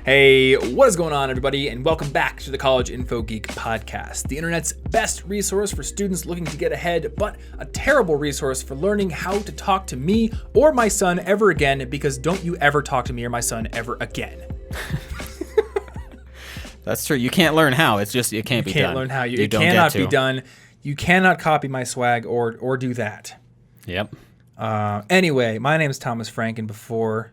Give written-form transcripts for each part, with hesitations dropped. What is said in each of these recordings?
Hey, what is going on, everybody, and welcome back to the College Info Geek podcast, the internet's best resource for students looking to get ahead, but a terrible resource for learning how to talk to me or my son ever again, because don't you ever talk to me or my son ever again. That's true. You can't learn how. It's just it can't be done. You can't learn how. It cannot be done. You cannot copy my swag or do that. Yep. Anyway, my name is Thomas Frank, and before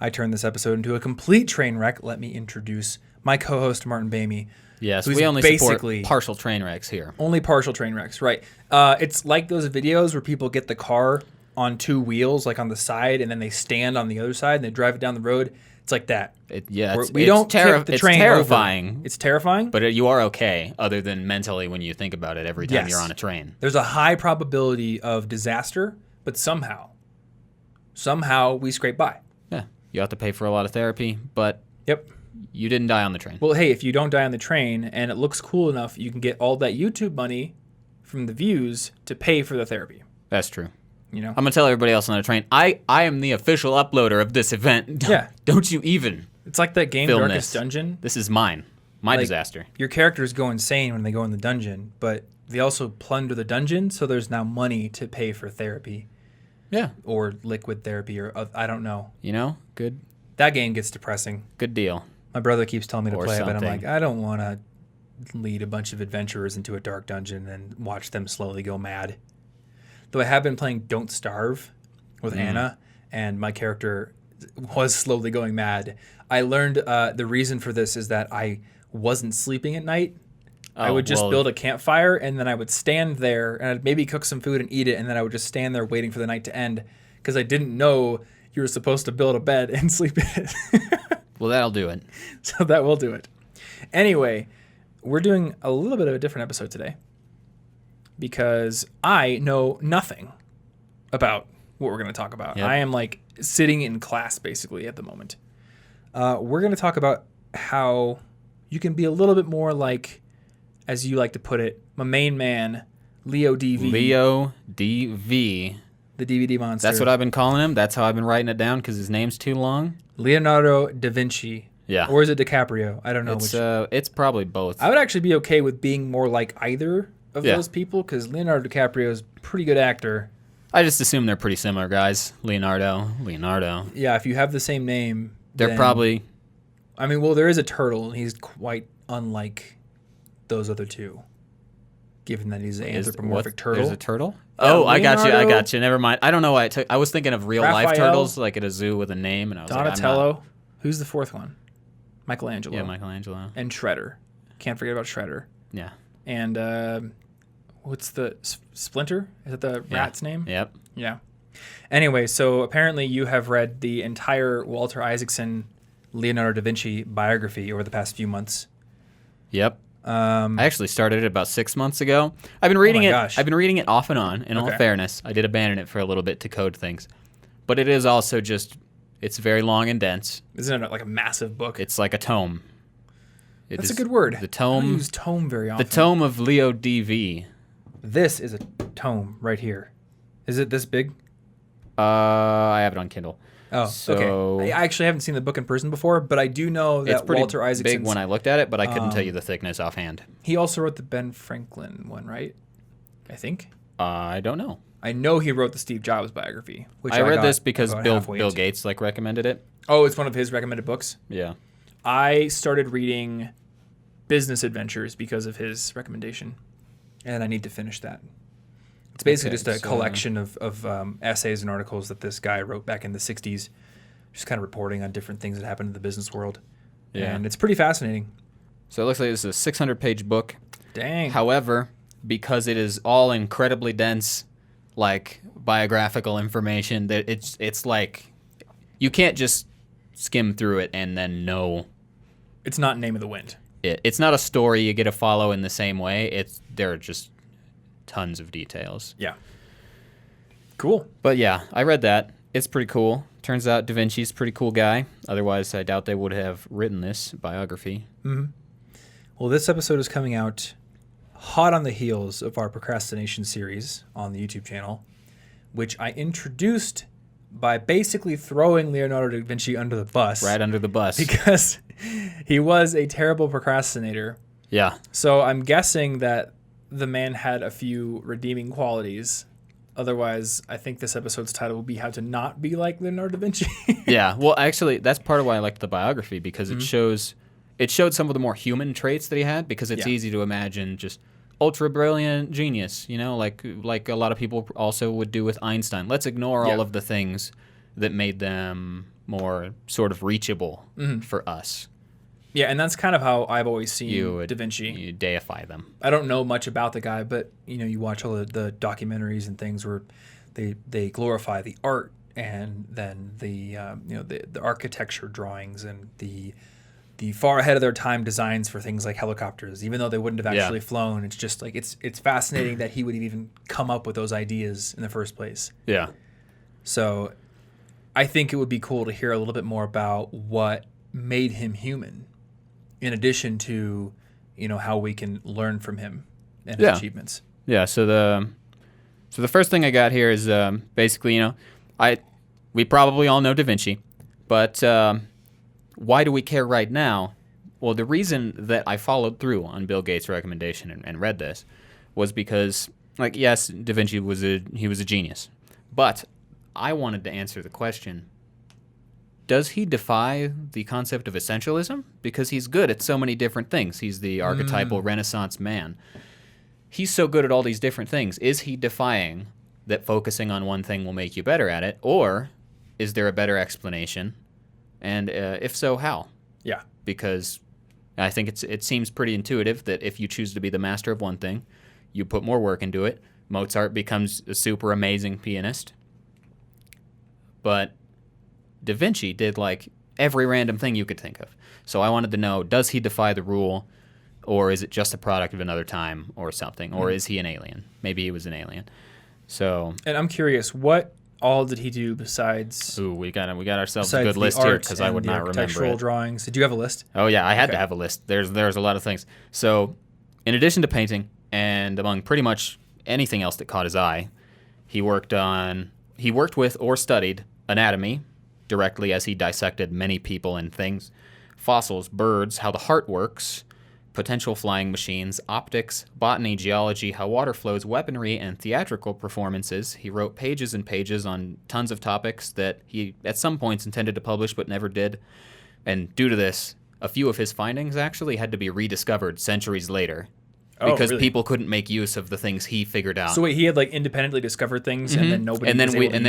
I turn this episode into a complete train wreck, let me introduce my co-host, Martin Bamey. Yes, we only support partial train wrecks here. Only partial train wrecks, right. It's like those videos where people get the car on two wheels, like on the side, and then they stand on the other side, and they drive it down the road. It's like that. It's terrifying. Over. It's terrifying. But you are okay, other than mentally when you think about it every time you're on a train. There's a high probability of disaster, but somehow we scrape by. Yeah. You have to pay for a lot of therapy, but you didn't die on the train. Well, hey, if you don't die on the train and it looks cool enough, you can get all that YouTube money from the views to pay for the therapy. That's true. You know? I'm going to tell everybody else on the train, I am the official uploader of this event. Don't you even It's like that game, Darkest Dungeon. This is mine. My disaster. Your characters go insane when they go in the dungeon, but they also plunder the dungeon, so there's now money to pay for therapy. Yeah. Or liquid therapy, or I don't know. You know, good. That game gets depressing. Good deal. My brother keeps telling me to play it, but I'm like, I don't want to lead a bunch of adventurers into a dark dungeon and watch them slowly go mad. Though I have been playing Don't Starve with Anna, and my character was slowly going mad. I learned the reason for this is that I wasn't sleeping at night. I would just build a campfire, and then I would stand there, and I'd maybe cook some food and eat it, and then I would just stand there waiting for the night to end, because I didn't know you were supposed to build a bed and sleep in it. Well, that'll do it. So that will do it. Anyway, we're doing a little bit of a different episode today, because I know nothing about what we're going to talk about. Yep. I am like sitting in class, basically, at the moment. We're going to talk about how you can be a little bit more like, as you like to put it, my main man, Leo DV. Leo DV. The DVD monster. That's what I've been calling him. That's how I've been writing it down, because his name's too long. Leonardo da Vinci. Yeah. Or is it DiCaprio? I don't know. It's probably both. I would actually be okay with being more like either of those people, because Leonardo DiCaprio is a pretty good actor. I just assume they're pretty similar guys. Leonardo. Yeah, if you have the same name, they're probably... I mean, well, there is a turtle, and he's quite unlike those other two, given that he's an anthropomorphic turtle. There's a turtle? Oh, I got you. Never mind. I don't know why I was thinking of real-life turtles, like at a zoo with a name, and I was Donatello. like, Who's the fourth one? Michelangelo. Yeah, Michelangelo. And Shredder. Can't forget about Shredder. Yeah. And what's the... Splinter? Is that the rat's name? Yep. Yeah. Anyway, so apparently you have read the entire Walter Isaacson Leonardo da Vinci biography over the past few months. Yep. I actually started it about 6 months ago. I've been reading it. Gosh. I've been reading it off and on. In all fairness, I did abandon it for a little bit to code things, but it is also just. It's very long and dense. Isn't it like a massive book? It's like a tome. That's a good word. The tome. I don't use tome very often. The tome of Leo DV. This is a tome right here. Is it this big? I have it on Kindle. Oh, okay. I actually haven't seen the book in person before, but I do know that Walter Isaacson. It's big when I looked at it, but I couldn't tell you the thickness offhand. He also wrote the Ben Franklin one, right? I think. I don't know. I know he wrote the Steve Jobs biography. Which I read this because Bill Gates recommended it. Oh, it's one of his recommended books? Yeah. I started reading Business Adventures because of his recommendation, and I need to finish that. It's basically just a collection of essays and articles that this guy wrote back in the 60s, just kind of reporting on different things that happened in the business world. Yeah. And it's pretty fascinating. So it looks like this is a 600-page book. Dang. However, because it is all incredibly dense, like biographical information, that it's like you can't just skim through it and then know. It's not Name of the Wind. It's not a story you get to follow in the same way. There are just tons of details. Yeah. Cool. But yeah, I read that. It's pretty cool. Turns out Da Vinci's a pretty cool guy. Otherwise, I doubt they would have written this biography. Mm-hmm. Well, this episode is coming out hot on the heels of our procrastination series on the YouTube channel, which I introduced by basically throwing Leonardo da Vinci under the bus. Right under the bus. Because He was a terrible procrastinator. Yeah. So I'm guessing that the man had a few redeeming qualities. Otherwise, I think this episode's title will be How to Not Be Like Leonardo da Vinci. Yeah. Well, actually, that's part of why I liked the biography, because it showed some of the more human traits that he had, because it's easy to imagine just ultra brilliant genius, like a lot of people also would do with Einstein. Let's ignore all of the things that made them more sort of reachable for us. Yeah, and that's kind of how I've always seen Da Vinci. You deify them. I don't know much about the guy, but you watch all the documentaries and things where they glorify the art, and then the architecture drawings and the far ahead of their time designs for things like helicopters, even though they wouldn't have actually flown. It's just like it's fascinating that he would have even come up with those ideas in the first place. Yeah. So I think it would be cool to hear a little bit more about what made him human, in addition to how we can learn from him and his achievements. Yeah. So the first thing I got here is basically we probably all know Da Vinci, but why do we care right now? Well, the reason that I followed through on Bill Gates' recommendation and read this was because, yes, Da Vinci was a genius, but I wanted to answer the question: does he defy the concept of essentialism? Because he's good at so many different things. He's the archetypal Renaissance man. He's so good at all these different things. Is he defying that focusing on one thing will make you better at it, or is there a better explanation? And if so, how? Yeah. Because I think it seems pretty intuitive that if you choose to be the master of one thing, you put more work into it. Mozart becomes a super amazing pianist. But Da Vinci did every random thing you could think of. So I wanted to know, does he defy the rule, or is it just a product of another time or something? Or is he an alien? Maybe he was an alien. So. And I'm curious, what all did he do besides? Ooh, we got ourselves a good list here, because I would not remember it. Architectural drawings. Did you have a list? Oh yeah, I had to have a list. There's a lot of things. So, in addition to painting, and among pretty much anything else that caught his eye, he worked with or studied anatomy directly as he dissected many people and things, fossils, birds, how the heart works, potential flying machines, optics, botany, geology, how water flows, weaponry, and theatrical performances. He wrote pages and pages on tons of topics that he at some points intended to publish but never did. And due to this, a few of his findings actually had to be rediscovered centuries later, because people couldn't make use of the things he figured out. So wait, he had independently discovered things, and then nobody.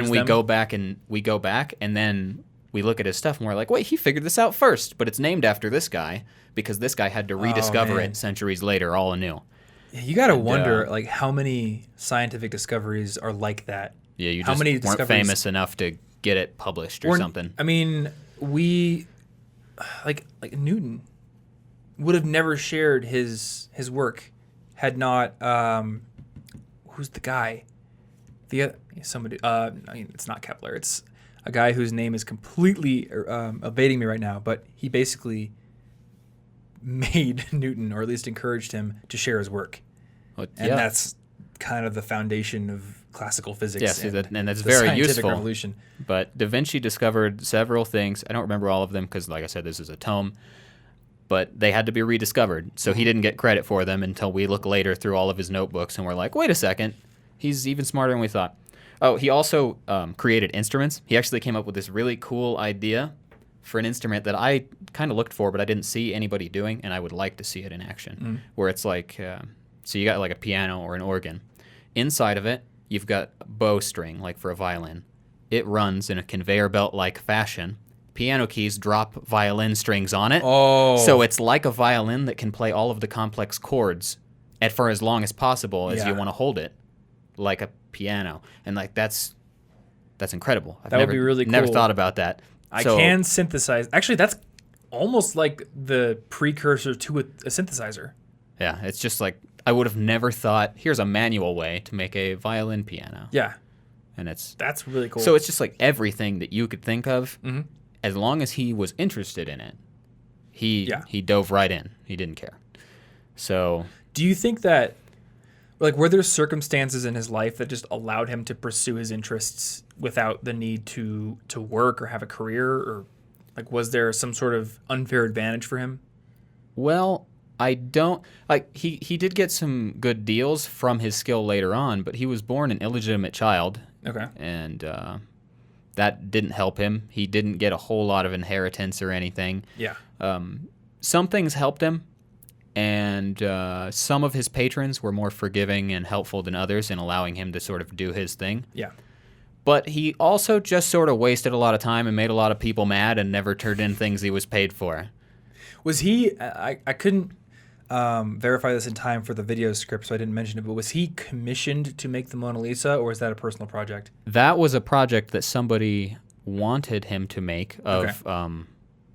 We go back and then we look at his stuff and we're like, wait, he figured this out first, but it's named after this guy because this guy had to rediscover it centuries later, all anew. Yeah, you got to wonder how many scientific discoveries are like that. Yeah, you just weren't famous enough to get it published or something. I mean, we like Newton would have never shared his work had not who's the guy? Somebody it's not Kepler. It's a guy whose name is completely evading me right now, but he basically made Newton, or at least encouraged him to share his work. And that's kind of the foundation of classical physics. Yes, and that's very useful. Revolution. But Da Vinci discovered several things. I don't remember all of them because, like I said, this is a tome. But they had to be rediscovered, so he didn't get credit for them until we look later through all of his notebooks and we're like, wait a second, he's even smarter than we thought. Oh, he also created instruments. He actually came up with this really cool idea for an instrument that I kind of looked for, but I didn't see anybody doing, and I would like to see it in action, where it's like, so you got like a piano or an organ. Inside of it, you've got a bowstring, like for a violin. It runs in a conveyor belt-like fashion. Piano keys drop violin strings on it. Oh. So it's like a violin that can play all of the complex chords for as long as possible as you want to hold it, like a piano. And that's incredible. That would be really cool. Never thought about that. I can synthesize. Actually, that's almost like the precursor to a synthesizer. Yeah, it's just like I would have never thought, here's a manual way to make a violin piano. Yeah. And that's really cool. So it's just like everything that you could think of, as long as he was interested in it, he dove right in. He didn't care. So do you think that, were there circumstances in his life that just allowed him to pursue his interests without the need to work or have a career? Or Like, was there some sort of unfair advantage for him? Well, I don't like he did get some good deals from his skill later on, but he was born an illegitimate child. Okay. And that didn't help him. He didn't get a whole lot of inheritance or anything. Yeah. Some things helped him, and some of his patrons were more forgiving and helpful than others in allowing him to sort of do his thing. Yeah. But he also just sort of wasted a lot of time and made a lot of people mad and never turned in things he was paid for. Was he, I couldn't verify this in time for the video script, so I didn't mention it, but was he commissioned to make the Mona Lisa, or was that a personal project? That was a project that somebody wanted him to make of,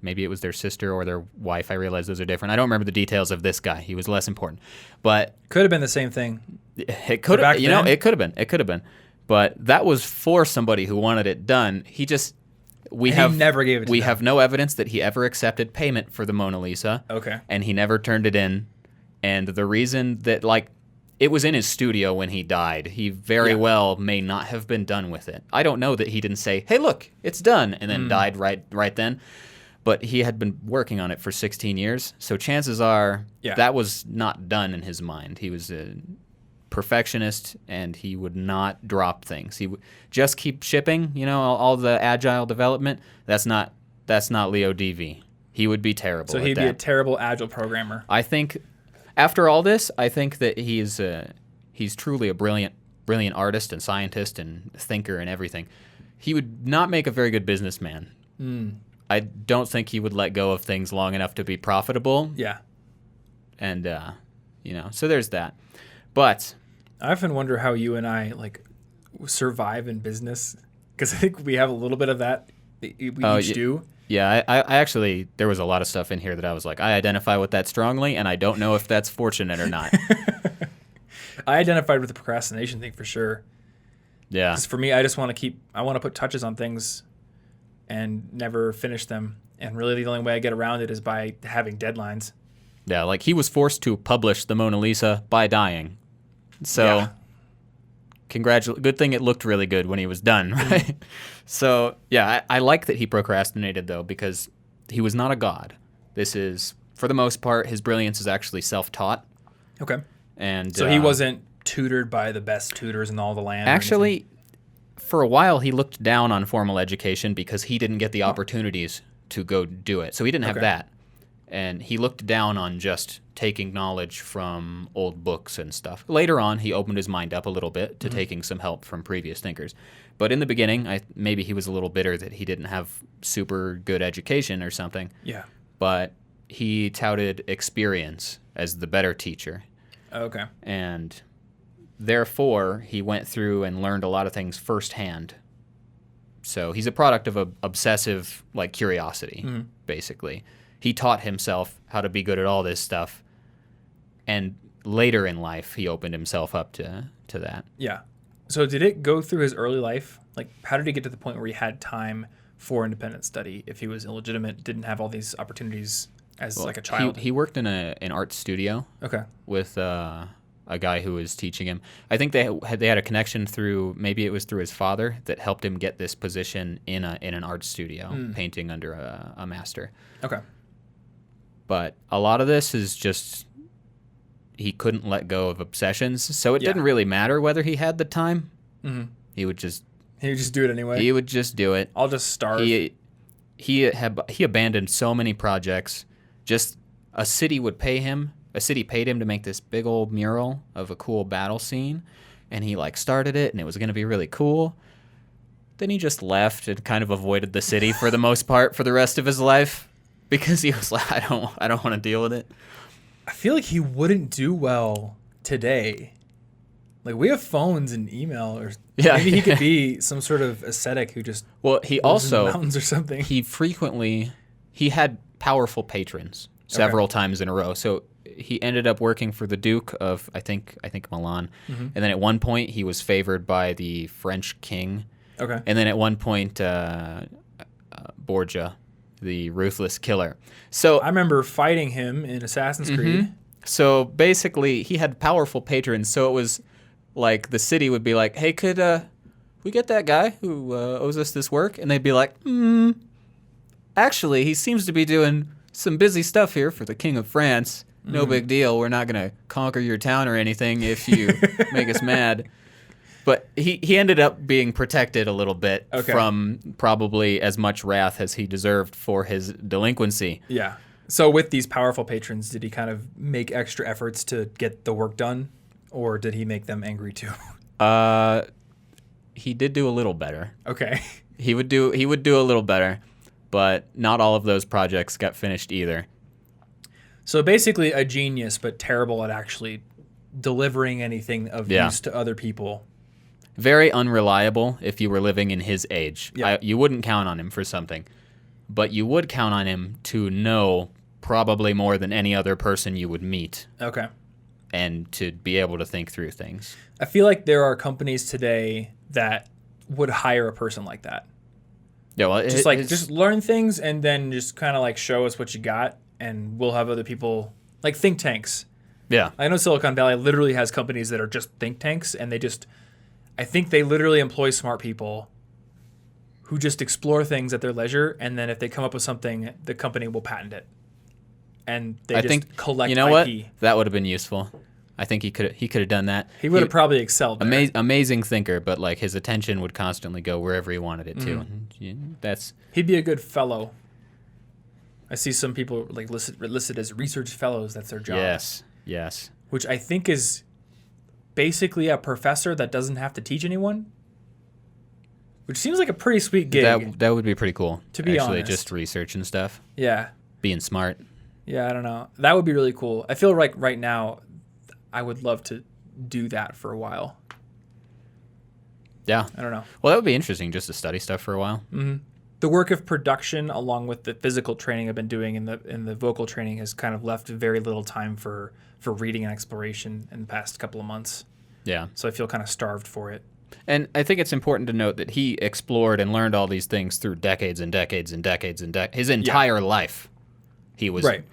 maybe it was their sister or their wife. I realize those are different. I don't remember the details of this guy. He was less important. But could have been the same thing. It could have, it could have been. It could have been. But that was for somebody who wanted it done. He never gave it to them. We have no evidence that he ever accepted payment for the Mona Lisa. Okay. And he never turned it in. And the reason that, it was in his studio when he died. He very well may not have been done with it. I don't know that he didn't say, hey, look, it's done, and then died right then. But he had been working on it for 16 years. So chances are that was not done in his mind. He was a perfectionist, and he would not drop things. He would just keep shipping, all the agile development. That's not Leo DV. He would be terrible. So he'd be a terrible agile programmer. I think after all this, I think that he's truly a brilliant artist and scientist and thinker and everything. He would not make a very good businessman. I don't think he would let go of things long enough to be profitable. Yeah. And so there's that. But I often wonder how you and I survive in business, because I think we have a little bit of that. We each do. Yeah, I actually, there was a lot of stuff in here that I was like, I identify with that strongly, and I don't know if that's fortunate or not. I identified with the procrastination thing for sure. Yeah. Because for me, I want to put touches on things and never finish them. And really the only way I get around it is by having deadlines. Yeah, he was forced to publish the Mona Lisa by dying. So, good thing it looked really good when he was done, right? So, yeah, I like that he procrastinated, though, because he was not a god. This is, for the most part, his brilliance is actually self-taught. Okay. And so he wasn't tutored by the best tutors in all the land? Actually, for a while, he looked down on formal education because he didn't get the opportunities to go do it. So he didn't have that. And he looked down on just taking knowledge from old books and stuff. Later on, he opened his mind up a little bit to taking some help from previous thinkers. But in the beginning, maybe he was a little bitter that he didn't have super good education or something. Yeah. But he touted experience as the better teacher. Okay. And therefore, he went through and learned a lot of things firsthand. So he's a product of obsessive curiosity, basically. He taught himself how to be good at all this stuff, and later in life, he opened himself up to that. Yeah. So did it go through his early life? How did he get to the point where he had time for independent study if he was illegitimate, didn't have all these opportunities as a child? He worked in an art studio with a guy who was teaching him. I think they had a connection maybe it was through his father that helped him get this position in an art studio, painting under a master. Okay. But a lot of this is just he couldn't let go of obsessions, so it didn't really matter whether he had the time. Mm-hmm. He would just do it anyway. He would just do it. I'll just starve. He abandoned so many projects. Just a city paid him to make this big old mural of a cool battle scene, and he started it, and it was going to be really cool. Then he just left and kind of avoided the city for the most part for the rest of his life. Because he was like, I don't want to deal with it. I feel like he wouldn't do well today. We have phones and email, or maybe he could be some sort of ascetic who just he also in the mountains or something. He had powerful patrons several times in a row. So he ended up working for the Duke of I think Milan, and then at one point he was favored by the French king. Okay, and then at one point Borgia, the ruthless killer. So I remember fighting him in Assassin's Creed. So basically, he had powerful patrons. So it was the city would be like, "Hey, could we get that guy who owes us this work?" And they'd be like, actually, he seems to be doing some busy stuff here for the King of France. No big deal. We're not going to conquer your town or anything if you make us mad. But he ended up being protected a little bit from probably as much wrath as he deserved for his delinquency. Yeah. So with these powerful patrons, did he kind of make extra efforts to get the work done? Or did he make them angry too? He did do a little better. Okay. He would do a little better, but not all of those projects got finished either. So basically a genius, but terrible at actually delivering anything of use to other people. Very unreliable if you were living in his age. Yeah. You wouldn't count on him for something, but you would count on him to know probably more than any other person you would meet. Okay. And to be able to think through things. I feel like there are companies today that would hire a person like that. Yeah, well, just learn things and then just kind of like show us what you got, and we'll have other people like think tanks. Yeah. I know Silicon Valley literally has companies that are just think tanks, and I think they literally employ smart people who just explore things at their leisure, and then if they come up with something, the company will patent it. And they collect IP. You know what? That would have been useful. I think he could have done that. He would have probably excelled there. Amazing thinker, but like his attention would constantly go wherever he wanted it to. He'd be a good fellow. I see some people like listed as research fellows. That's their job. Yes. Which I think is basically a professor that doesn't have to teach anyone. Which seems like a pretty sweet gig. That would be pretty cool. To be honest. Actually, just research and stuff. Yeah. Being smart. Yeah, I don't know. That would be really cool. I feel like right now I would love to do that for a while. Yeah. I don't know. Well, that would be interesting just to study stuff for a while. Mm-hmm. The work of production, along with the physical training I've been doing and the vocal training, has kind of left very little time for reading and exploration in the past couple of months. Yeah. So I feel kind of starved for it. And I think it's important to note that he explored and learned all these things through decades and decades and decades and his entire life. He was right.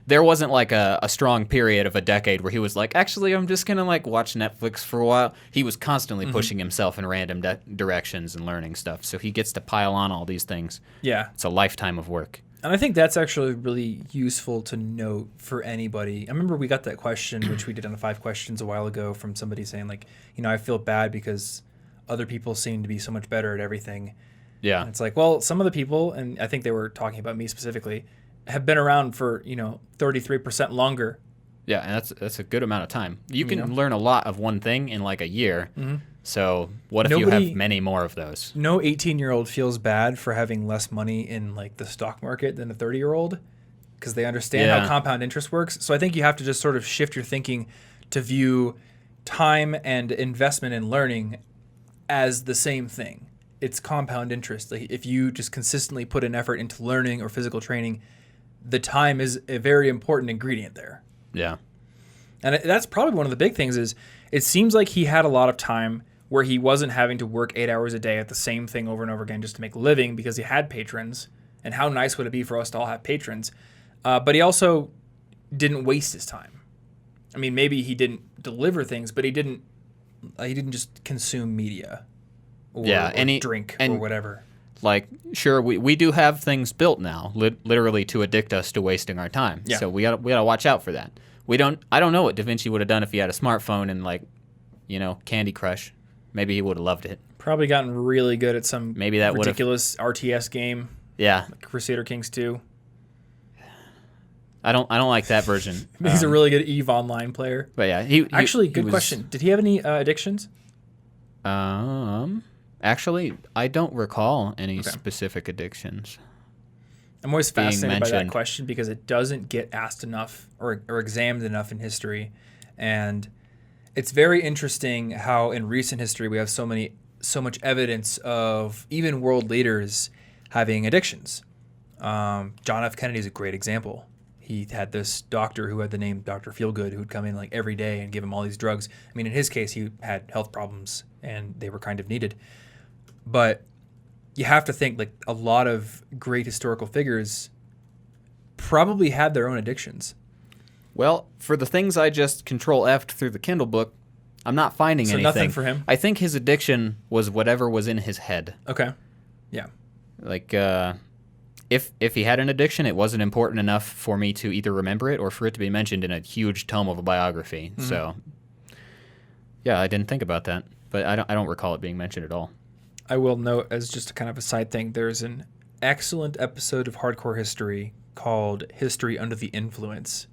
There wasn't like a strong period of a decade where he was like, actually, I'm just going to like watch Netflix for a while. He was constantly pushing himself in random directions and learning stuff. So he gets to pile on all these things. Yeah. It's a lifetime of work. And I think that's actually really useful to note for anybody. I remember we got that question, which we did on the 5 questions a while ago, from somebody saying like, I feel bad because other people seem to be so much better at everything. Yeah. And it's like, well, some of the people, and I think they were talking about me specifically, have been around for 33% longer. Yeah, and that's a good amount of time. You can learn a lot of one thing in like a year. Mm-hmm. So what if you have many more of those? No 18-year-old feels bad for having less money in like the stock market than a 30-year-old, because they understand how compound interest works. So I think you have to just sort of shift your thinking to view time and investment in learning as the same thing. It's compound interest. Like if you just consistently put an effort into learning or physical training, the time is a very important ingredient there. Yeah. And that's probably one of the big things is it seems like he had a lot of time where he wasn't having to work 8 hours a day at the same thing over and over again just to make a living because he had patrons. And how nice would it be for us to all have patrons? But he also didn't waste his time. I mean, maybe he didn't deliver things, but he didn't just consume media or drink or whatever. Like, sure, we do have things built now, literally to addict us to wasting our time. Yeah. So we gotta watch out for that. I don't know what Da Vinci would have done if he had a smartphone and like, Candy Crush. Maybe he would have loved it. Probably gotten really good at some ridiculous RTS game. Yeah. Like Crusader Kings 2. I don't like that version. He's a really good EVE Online player. But yeah, good question. Did he have any addictions? Actually, I don't recall any specific addictions. I'm always fascinated by that question because it doesn't get asked enough or examined enough in history. And it's very interesting how in recent history we have so much evidence of even world leaders having addictions. John F. Kennedy is a great example. He had this doctor who had the name Dr. Feelgood who would come in like every day and give him all these drugs. I mean, in his case, he had health problems and they were kind of needed. But you have to think like a lot of great historical figures probably had their own addictions. Well, for the things I just Control F'd through the Kindle book, I'm not finding anything. So nothing for him? I think his addiction was whatever was in his head. Okay. Yeah. Like, if he had an addiction, it wasn't important enough for me to either remember it or for it to be mentioned in a huge tome of a biography. Mm-hmm. So, yeah, I didn't think about that, but I don't recall it being mentioned at all. I will note, as just a kind of a side thing, there's an excellent episode of Hardcore History called History Under the Influence.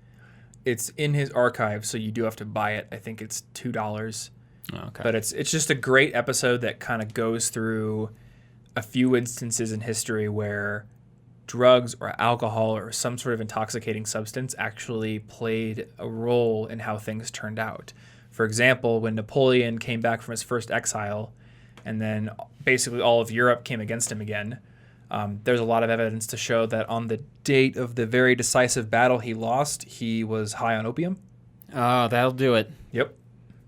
It's in his archive, so you do have to buy it. I think it's $2. Okay. But it's just a great episode that kind of goes through a few instances in history where drugs or alcohol or some sort of intoxicating substance actually played a role in how things turned out. For example, when Napoleon came back from his first exile and then basically all of Europe came against him again, there's a lot of evidence to show that on the date of the very decisive battle he lost, he was high on opium. Oh, that'll do it. Yep.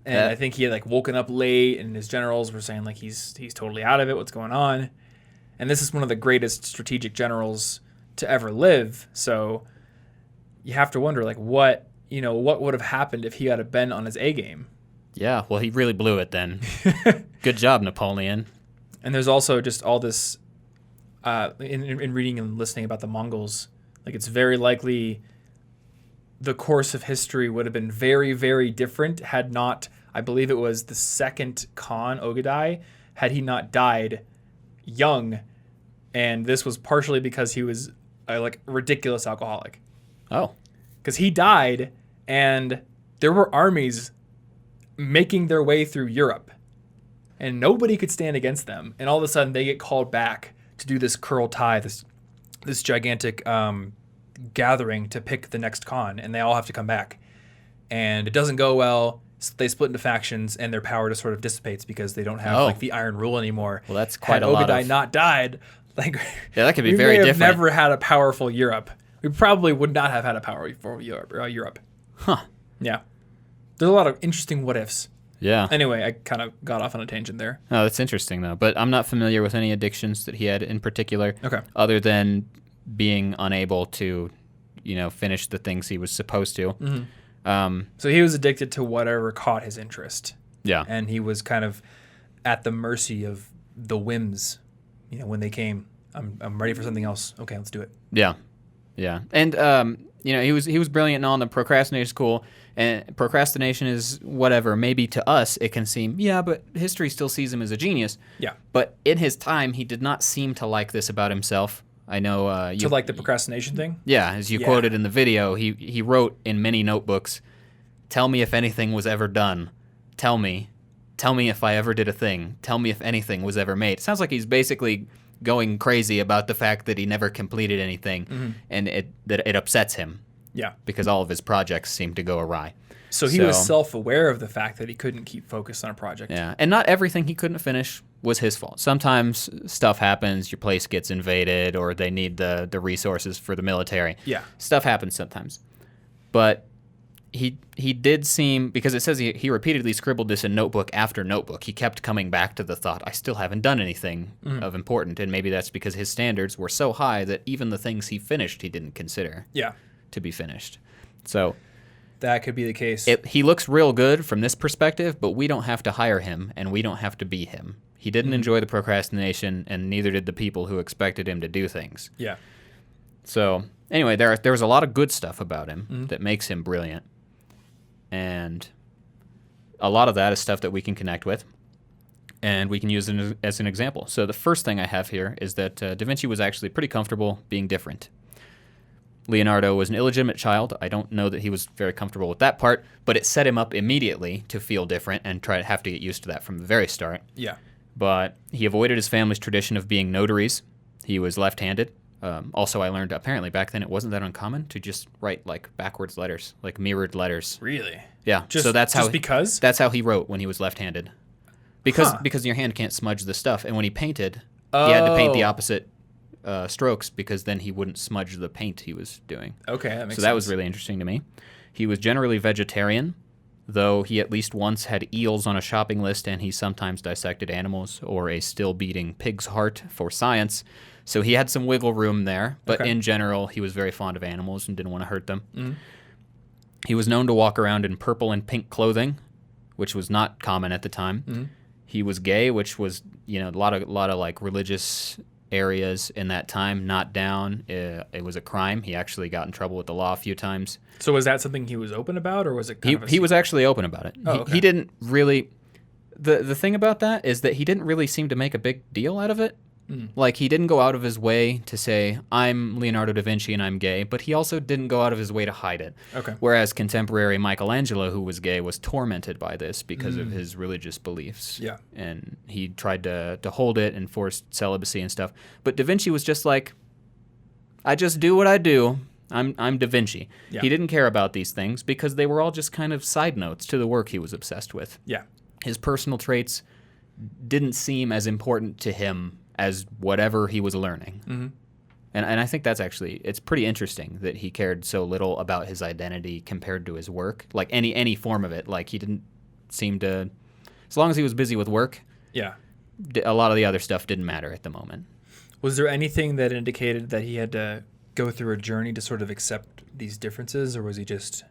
And I think he had like woken up late and his generals were saying like he's totally out of it, what's going on? And this is one of the greatest strategic generals to ever live. So you have to wonder like what would have happened if he had been on his A game. Yeah, well, he really blew it then. Good job, Napoleon. And there's also just all this in reading and listening about the Mongols, like it's very likely the course of history would have been very, very different had not, I believe it was the second Khan, Ogadai, had he not died young, and this was partially because he was a ridiculous alcoholic. Oh. Because he died, and there were armies making their way through Europe, and nobody could stand against them. And all of a sudden, they get called back to do this Kurultai, this gigantic gathering to pick the next Khan, and they all have to come back. And it doesn't go well. So they split into factions, and their power just sort of dissipates because they don't have the Iron Rule anymore. Well, that's quite a lot. Had Ogadai not died, that could be very different. We may have never had a powerful Europe. We probably would not have had a powerful Europe. Huh. Yeah. There's a lot of interesting what ifs. Yeah. Anyway, I kind of got off on a tangent there. Oh, that's interesting though. But I'm not familiar with any addictions that he had in particular. Okay. Other than being unable to, finish the things he was supposed to. Mm-hmm. So he was addicted to whatever caught his interest. Yeah. And he was kind of at the mercy of the whims. When they came, I'm ready for something else. Okay, let's do it. Yeah. Yeah. And he was brilliant and all, and the procrastination is cool. And procrastination is whatever. Maybe to us it can seem, but history still sees him as a genius. Yeah. But in his time, he did not seem to like this about himself. I know to like the procrastination thing? Yeah, as you quoted in the video, he wrote in many notebooks, "Tell me if anything was ever done. Tell me if I ever did a thing. Tell me if anything was ever made." It sounds like he's basically going crazy about the fact that he never completed anything, and it upsets him. Yeah. Because all of his projects seem to go awry. So he was self-aware of the fact that he couldn't keep focused on a project. Yeah, and not everything he couldn't finish was his fault. Sometimes stuff happens, your place gets invaded, or they need the resources for the military. Yeah. Stuff happens sometimes. But he did seem, because it says he repeatedly scribbled this in notebook after notebook. He kept coming back to the thought, I still haven't done anything of important, and maybe that's because his standards were so high that even the things he finished he didn't consider to be finished. So that could be the case. He looks real good from this perspective, but we don't have to hire him, and we don't have to be him. He didn't enjoy the procrastination, and neither did the people who expected him to do things. Yeah. So anyway, there was a lot of good stuff about him that makes him brilliant. And a lot of that is stuff that we can connect with, and we can use it as an example. So the first thing I have here is that Da Vinci was actually pretty comfortable being different. Leonardo was an illegitimate child. I don't know that he was very comfortable with that part, but it set him up immediately to feel different and have to get used to that from the very start. Yeah. But he avoided his family's tradition of being notaries. He was left-handed. Also, I learned apparently back then it wasn't that uncommon to just write backwards letters, mirrored letters. Really? Yeah. So that's how he wrote when he was left-handed. Because your hand can't smudge the stuff, and when he painted, he had to paint the opposite strokes because then he wouldn't smudge the paint he was doing. Okay, that makes sense. So that was really interesting to me. He was generally vegetarian, though he at least once had eels on a shopping list, and he sometimes dissected animals or a still-beating pig's heart for science. So he had some wiggle room there, but in general, he was very fond of animals and didn't want to hurt them. Mm-hmm. He was known to walk around in purple and pink clothing, which was not common at the time. Mm-hmm. He was gay, which was, a lot of religious areas in that time, not down. It was a crime. He actually got in trouble with the law a few times. So was that something he was open about, or was it kind of he was actually open about it. Oh, okay. He didn't really... The thing about that is that he didn't really seem to make a big deal out of it. Like, he didn't go out of his way to say, I'm Leonardo da Vinci and I'm gay, but he also didn't go out of his way to hide it. Okay. Whereas contemporary Michelangelo, who was gay, was tormented by this because of his religious beliefs. Yeah. And he tried to hold it and forced celibacy and stuff. But da Vinci was just like, I just do what I do. I'm da Vinci. Yeah. He didn't care about these things because they were all just kind of side notes to the work he was obsessed with. Yeah. His personal traits didn't seem as important to him as whatever he was learning. Mm-hmm. And I think that's actually, it's pretty interesting that he cared so little about his identity compared to his work. Like any form of it. Like, he didn't seem to, as long as he was busy with work, yeah, a lot of the other stuff didn't matter at the moment. Was there anything that indicated that he had to go through a journey to sort of accept these differences, or was he just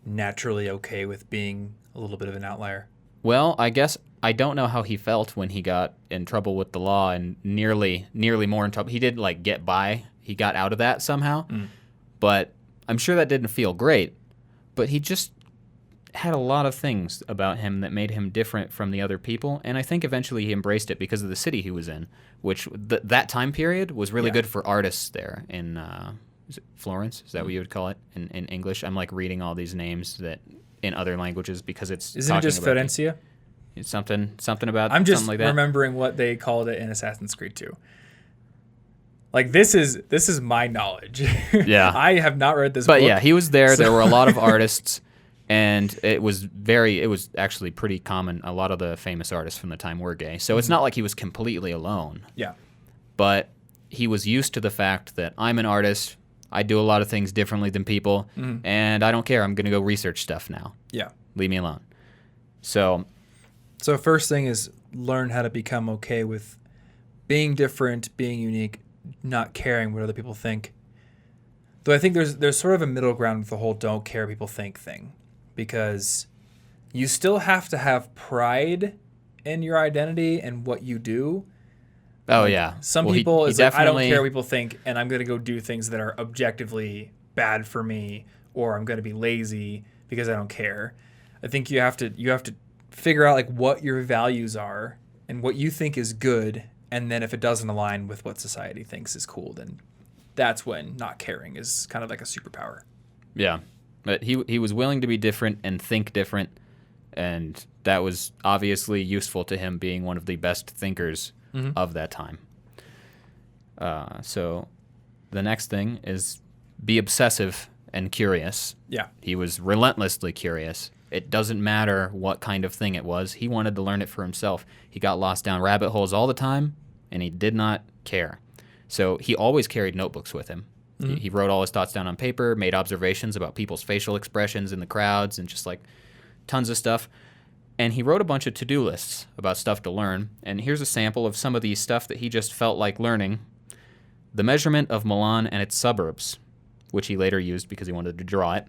naturally okay with being a little bit of an outlier? Well, I guess I don't know how he felt when he got in trouble with the law and nearly more in trouble. He did get by. He got out of that somehow. But I'm sure that didn't feel great. But he just had a lot of things about him that made him different from the other people. And I think eventually he embraced it because of the city he was in, which that time period was really good for artists there in is it Florence? Is that what you would call it in English? I'm reading all these names that in other languages because it's Isn't it just Florencia? It's something about I'm just something like that. remembering what they called it in Assassin's Creed 2. This is my knowledge. Yeah. I have not read this book. But yeah, he was there. There were a lot of artists, and it was actually pretty common. A lot of the famous artists from the time were gay. So it's not like he was completely alone. Yeah. But he was used to the fact that I'm an artist, I do a lot of things differently than people, and I don't care. I'm going to go research stuff now. Yeah. Leave me alone. So first thing is learn how to become okay with being different, being unique, not caring what other people think. Though I think there's sort of a middle ground with the whole don't care people think thing, because you still have to have pride in your identity and what you do. Oh, yeah. Some people is I don't care what people think, and I'm going to go do things that are objectively bad for me, or I'm going to be lazy because I don't care. I think you have to figure out what your values are and what you think is good, and then if it doesn't align with what society thinks is cool, then that's when not caring is kind of like a superpower. Yeah. But he was willing to be different and think different, and that was obviously useful to him being one of the best thinkers of that time. So the next thing is be obsessive and curious. Yeah. He was relentlessly curious. It doesn't matter what kind of thing it was. He wanted to learn it for himself. He got lost down rabbit holes all the time, and he did not care. So he always carried notebooks with him. He wrote all his thoughts down on paper, made observations about people's facial expressions in the crowds, and just tons of stuff. And he wrote a bunch of to-do lists about stuff to learn. And here's a sample of some of the stuff that he just felt like learning. The measurement of Milan and its suburbs, which he later used because he wanted to draw it.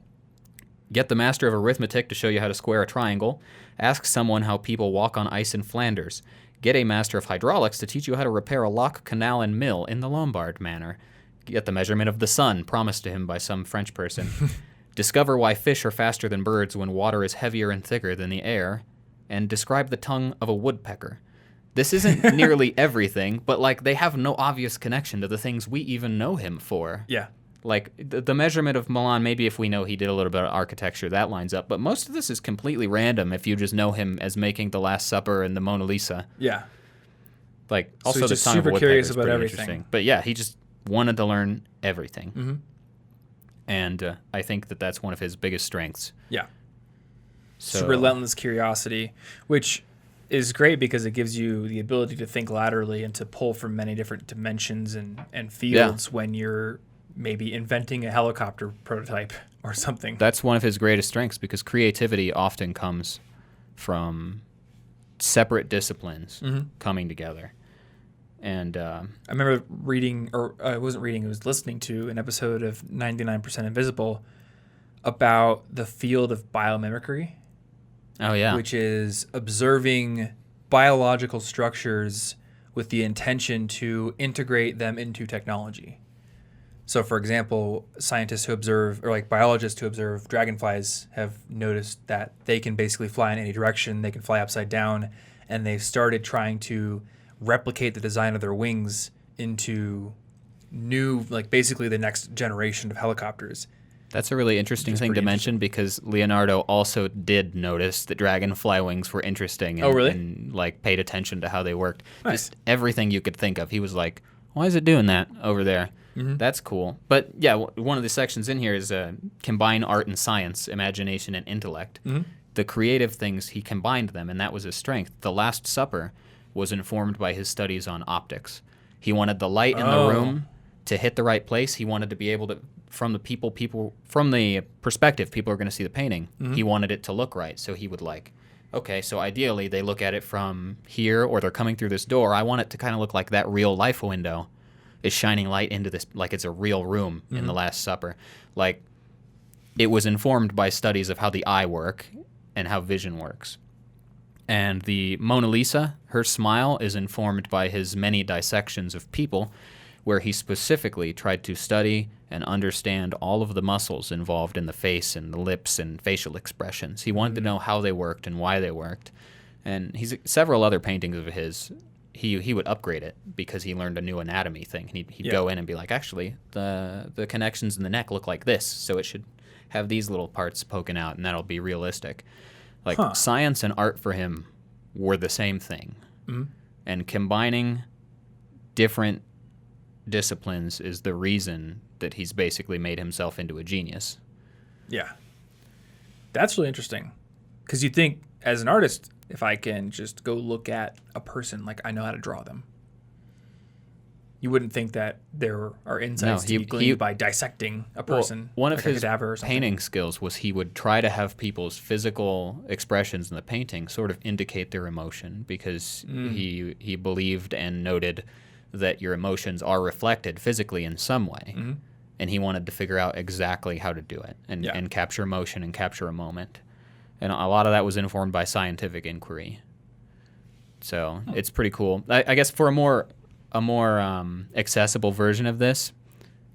Get the master of arithmetic to show you how to square a triangle. Ask someone how people walk on ice in Flanders. Get a master of hydraulics to teach you how to repair a lock, canal, and mill in the Lombard manner. Get the measurement of the sun, promised to him by some French person. Discover why fish are faster than birds when water is heavier and thicker than the air. And describe the tongue of a woodpecker. This isn't nearly everything, but they have no obvious connection to the things we even know him for. Yeah. The measurement of Milan, maybe if we know he did a little bit of architecture, that lines up. But most of this is completely random if you just know him as making The Last Supper and the Mona Lisa. Yeah. Also so the tongue of a woodpecker curious is about pretty everything. Interesting. But yeah, he just wanted to learn everything. Mm-hmm. And I think that's one of his biggest strengths. Yeah. So relentless curiosity, which is great because it gives you the ability to think laterally and to pull from many different dimensions and fields when you're maybe inventing a helicopter prototype or something. That's one of his greatest strengths because creativity often comes from separate disciplines coming together. And I remember reading, or I wasn't reading, I was listening to an episode of 99% Invisible about the field of biomimicry. Oh, yeah. Which is observing biological structures with the intention to integrate them into technology. So, for example, scientists who observe, or like biologists who observe dragonflies have noticed that they can basically fly in any direction. They can fly upside down, and they've started trying to replicate the design of their wings into new, like basically the next generation of helicopters. That's a really interesting thing to mention because Leonardo also did notice that dragonfly wings were interesting and, and like paid attention to how they worked. Nice. Just everything you could think of. He was like, why is it doing that over there? Mm-hmm. That's cool. But yeah, one of the sections in here is combine art and science, imagination and intellect. Mm-hmm. The creative things, he combined them, and that was his strength. The Last Supper was informed by his studies on optics. He wanted the light in the room to hit the right place. He wanted to be able to, from the perspective people are going to see the painting, he wanted it to look right. So he would like, okay, so ideally they look at it from here or they're coming through this door. I want it to kind of look like that real life window is shining light into this, like it's a real room in the Last Supper. Like it was informed by studies of how the eye work and how vision works. And the Mona Lisa, her smile is informed by his many dissections of people where he specifically tried to study and understand all of the muscles involved in the face and the lips and facial expressions. He wanted to know how they worked and why they worked. And several other paintings of his, he would upgrade it because he learned a new anatomy thing. And he'd go in and be like, actually, the connections in the neck look like this, so it should have these little parts poking out, and that'll be realistic. Like science and art for him were the same thing. Mm-hmm. And combining different disciplines is the reason that he's basically made himself into a genius. Yeah. That's really interesting. Because you'd think, as an artist, if I can just go look at a person, like I know how to draw them. You wouldn't think that there are insights to be gleaned by dissecting a person. One of his painting skills was he would try to have people's physical expressions in the painting sort of indicate their emotion because he believed and noted that your emotions are reflected physically in some way. Mm-hmm. And he wanted to figure out exactly how to do it and capture emotion and capture a moment. And a lot of that was informed by scientific inquiry. So it's pretty cool. I guess for a more accessible version of this,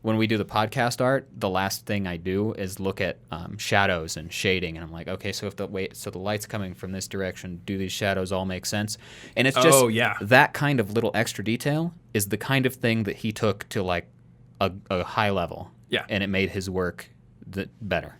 when we do the podcast art, the last thing I do is look at shadows and shading, and I'm like, okay, so the light's coming from this direction, do these shadows all make sense? And it's just that kind of little extra detail is the kind of thing that he took to like a high level, and it made his work better.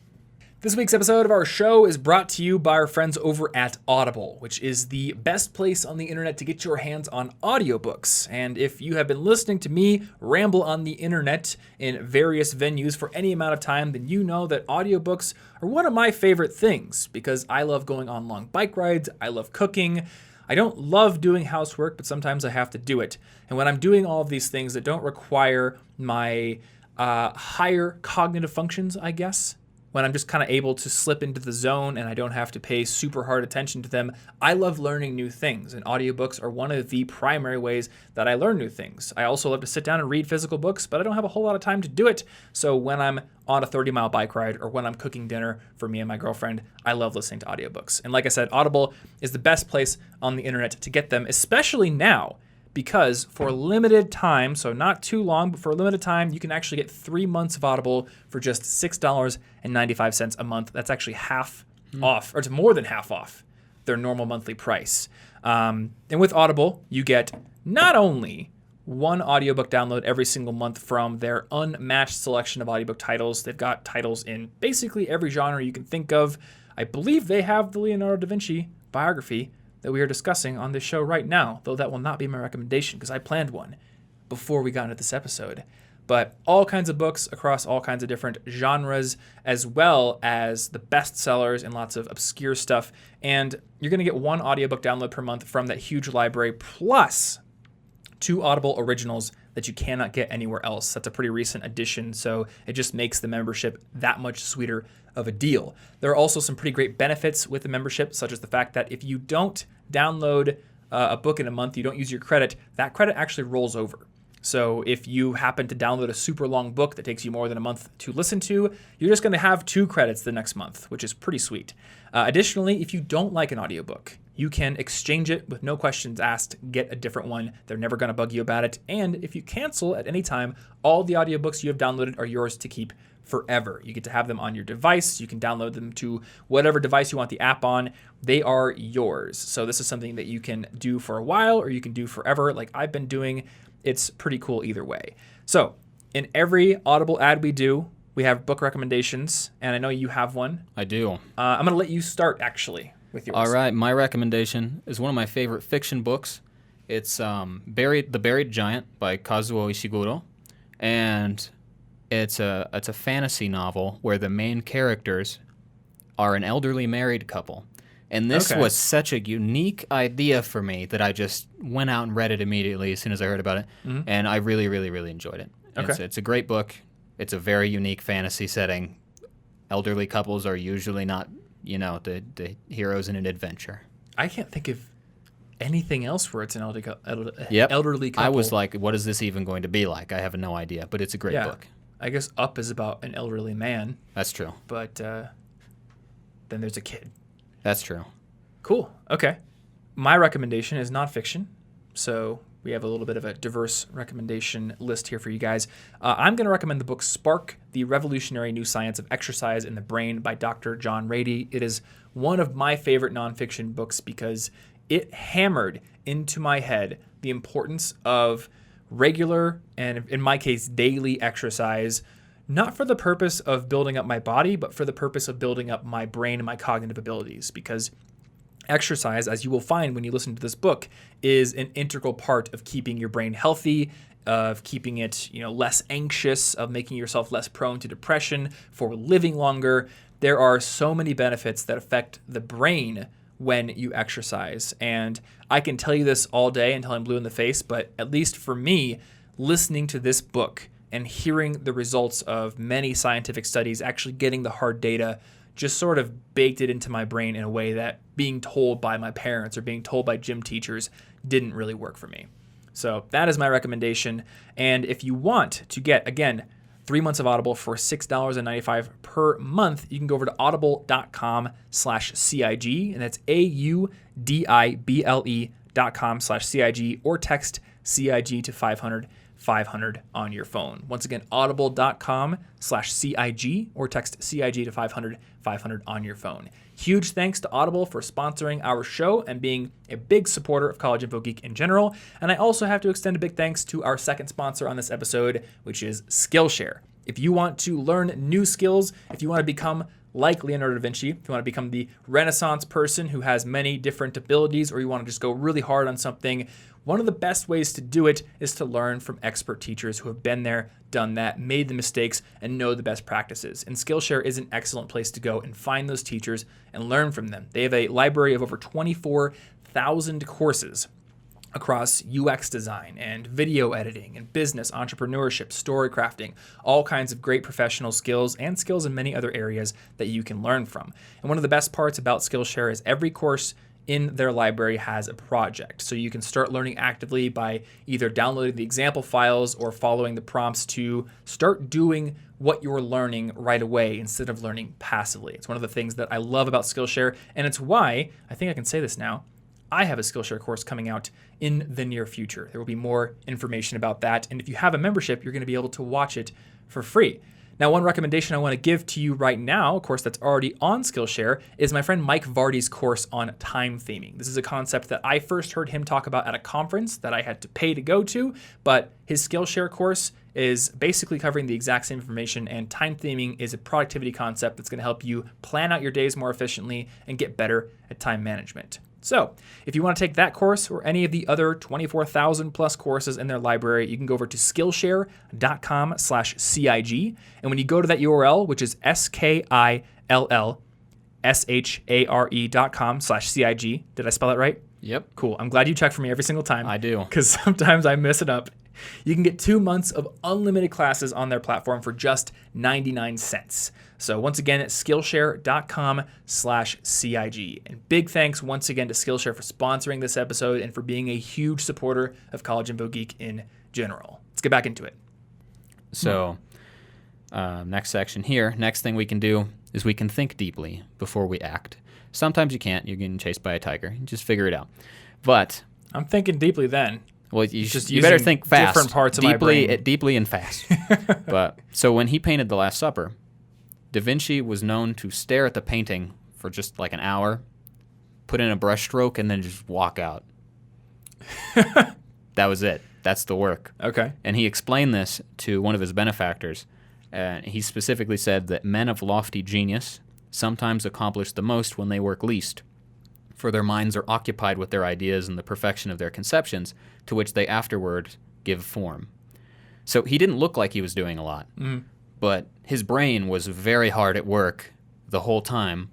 This week's episode of our show is brought to you by our friends over at Audible, which is the best place on the internet to get your hands on audiobooks. And if you have been listening to me ramble on the internet in various venues for any amount of time, then you know that audiobooks are one of my favorite things because I love going on long bike rides, I love cooking. I don't love doing housework, but sometimes I have to do it. And when I'm doing all of these things that don't require my higher cognitive functions, I guess, when I'm just kind of able to slip into the zone and I don't have to pay super hard attention to them, I love learning new things. And audiobooks are one of the primary ways that I learn new things. I also love to sit down and read physical books, but I don't have a whole lot of time to do it. So when I'm on a 30-mile bike ride or when I'm cooking dinner for me and my girlfriend, I love listening to audiobooks. And like I said, Audible is the best place on the internet to get them, especially now. Because for a limited time, so not too long, but for a limited time, you can actually get 3 months of Audible for just $6.95 a month. That's actually half off, or it's more than half off their normal monthly price. And with Audible, you get not only one audiobook download every single month from their unmatched selection of audiobook titles. They've got titles in basically every genre you can think of. I believe they have the Leonardo da Vinci biography that we are discussing on this show right now, though that will not be my recommendation because I planned one before we got into this episode. But all kinds of books across all kinds of different genres, as well as the bestsellers and lots of obscure stuff. And you're going to get one audiobook download per month from that huge library, plus 2 Audible originals that you cannot get anywhere else. That's a pretty recent addition, so it just makes the membership that much sweeter of a deal. There are also some pretty great benefits with the membership, such as the fact that if you don't download a book in a month, you don't use your credit, that credit actually rolls over. So if you happen to download a super long book that takes you more than a month to listen to, you're just going to have 2 credits the next month, which is pretty sweet. Additionally, if you don't like an audiobook, you can exchange it with no questions asked, get a different one. They're never going to bug you about it. And if you cancel at any time, all the audiobooks you have downloaded are yours to keep forever. You get to have them on your device. You can download them to whatever device you want the app on. They are yours. So this is something that you can do for a while or you can do forever like I've been doing. It's pretty cool either way. So in every Audible ad we do, we have book recommendations, and I know you have one. I do. I'm going to let you start, actually, with yours. All right. My recommendation is one of my favorite fiction books. It's The Buried Giant by Kazuo Ishiguro, and it's a fantasy novel where the main characters are an elderly married couple. And this was such a unique idea for me that I just went out and read it immediately as soon as I heard about it. Mm-hmm. And I really, really, really enjoyed it. It's a great book. It's a very unique fantasy setting. Elderly couples are usually not, the heroes in an adventure. I can't think of anything else where it's an elderly couple. I was like, what is this even going to be like? I have no idea, but it's a great book. I guess Up is about an elderly man. That's true. But then there's a kid. That's true. Cool. Okay. My recommendation is nonfiction. So we have a little bit of a diverse recommendation list here for you guys. I'm going to recommend the book Spark, The Revolutionary New Science of Exercise in the Brain by Dr. John Rady. It is one of my favorite nonfiction books because it hammered into my head the importance of regular and, in my case, daily exercise, not for the purpose of building up my body, but for the purpose of building up my brain and my cognitive abilities. Because exercise, as you will find when you listen to this book, is an integral part of keeping your brain healthy, of keeping it, less anxious, of making yourself less prone to depression, for living longer. There are so many benefits that affect the brain when you exercise. And I can tell you this all day until I'm blue in the face, but at least for me, listening to this book and hearing the results of many scientific studies, actually getting the hard data, just sort of baked it into my brain in a way that being told by my parents or being told by gym teachers didn't really work for me. So that is my recommendation. And if you want to get, again, 3 months of Audible for $6.95 per month, you can go over to audible.com/CIG, and that's audible.com/CIG, or text CIG to 500 on your phone. Once again, audible.com/CIG, or text CIG to 500 on your phone. Huge thanks to Audible for sponsoring our show and being a big supporter of College Info Geek in general. And I also have to extend a big thanks to our second sponsor on this episode, which is Skillshare. If you want to learn new skills, if you want to become like Leonardo da Vinci, if you want to become the Renaissance person who has many different abilities, or you want to just go really hard on something, one of the best ways to do it is to learn from expert teachers who have been there, done that, made the mistakes, and know the best practices. And Skillshare is an excellent place to go and find those teachers and learn from them. They have a library of over 24,000 courses across UX design and video editing and business, entrepreneurship, story crafting, all kinds of great professional skills and skills in many other areas that you can learn from. And one of the best parts about Skillshare is every course in their library has a project. So you can start learning actively by either downloading the example files or following the prompts to start doing what you're learning right away instead of learning passively. It's one of the things that I love about Skillshare, and it's why, I think I can say this now, I have a Skillshare course coming out in the near future. There will be more information about that, and if you have a membership, you're going to be able to watch it for free. Now, one recommendation I want to give to you right now, a course that's already on Skillshare, is my friend Mike Vardy's course on time theming. This is a concept that I first heard him talk about at a conference that I had to pay to go to, but his Skillshare course is basically covering the exact same information, and time theming is a productivity concept that's going to help you plan out your days more efficiently and get better at time management. So if you want to take that course or any of the other 24,000 plus courses in their library, you can go over to Skillshare.com/CIG. And when you go to that URL, which is SKILLSHARE.com/CIG, did I spell it right? Yep. Cool. I'm glad you check for me every single time. I do. Because sometimes I mess it up. You can get 2 months of unlimited classes on their platform for just 99 cents. So once again, it's Skillshare.com/CIG. And big thanks once again to Skillshare for sponsoring this episode and for being a huge supporter of College Info Geek in general. Let's get back into it. So, next section here. Next thing we can do is we can think deeply before we act. Sometimes you can't. You're getting chased by a tiger. You just figure it out. But I'm thinking deeply then. Well, you better think fast. Different parts of my brain. Deeply and fast. So when he painted The Last Supper, Da Vinci was known to stare at the painting for just like an hour, put in a brush stroke, and then just walk out. That was it. That's the work. Okay. And he explained this to one of his benefactors. He specifically said that men of lofty genius sometimes accomplish the most when they work least, for their minds are occupied with their ideas and the perfection of their conceptions, to which they afterward give form. So he didn't look like he was doing a lot, but his brain was very hard at work the whole time,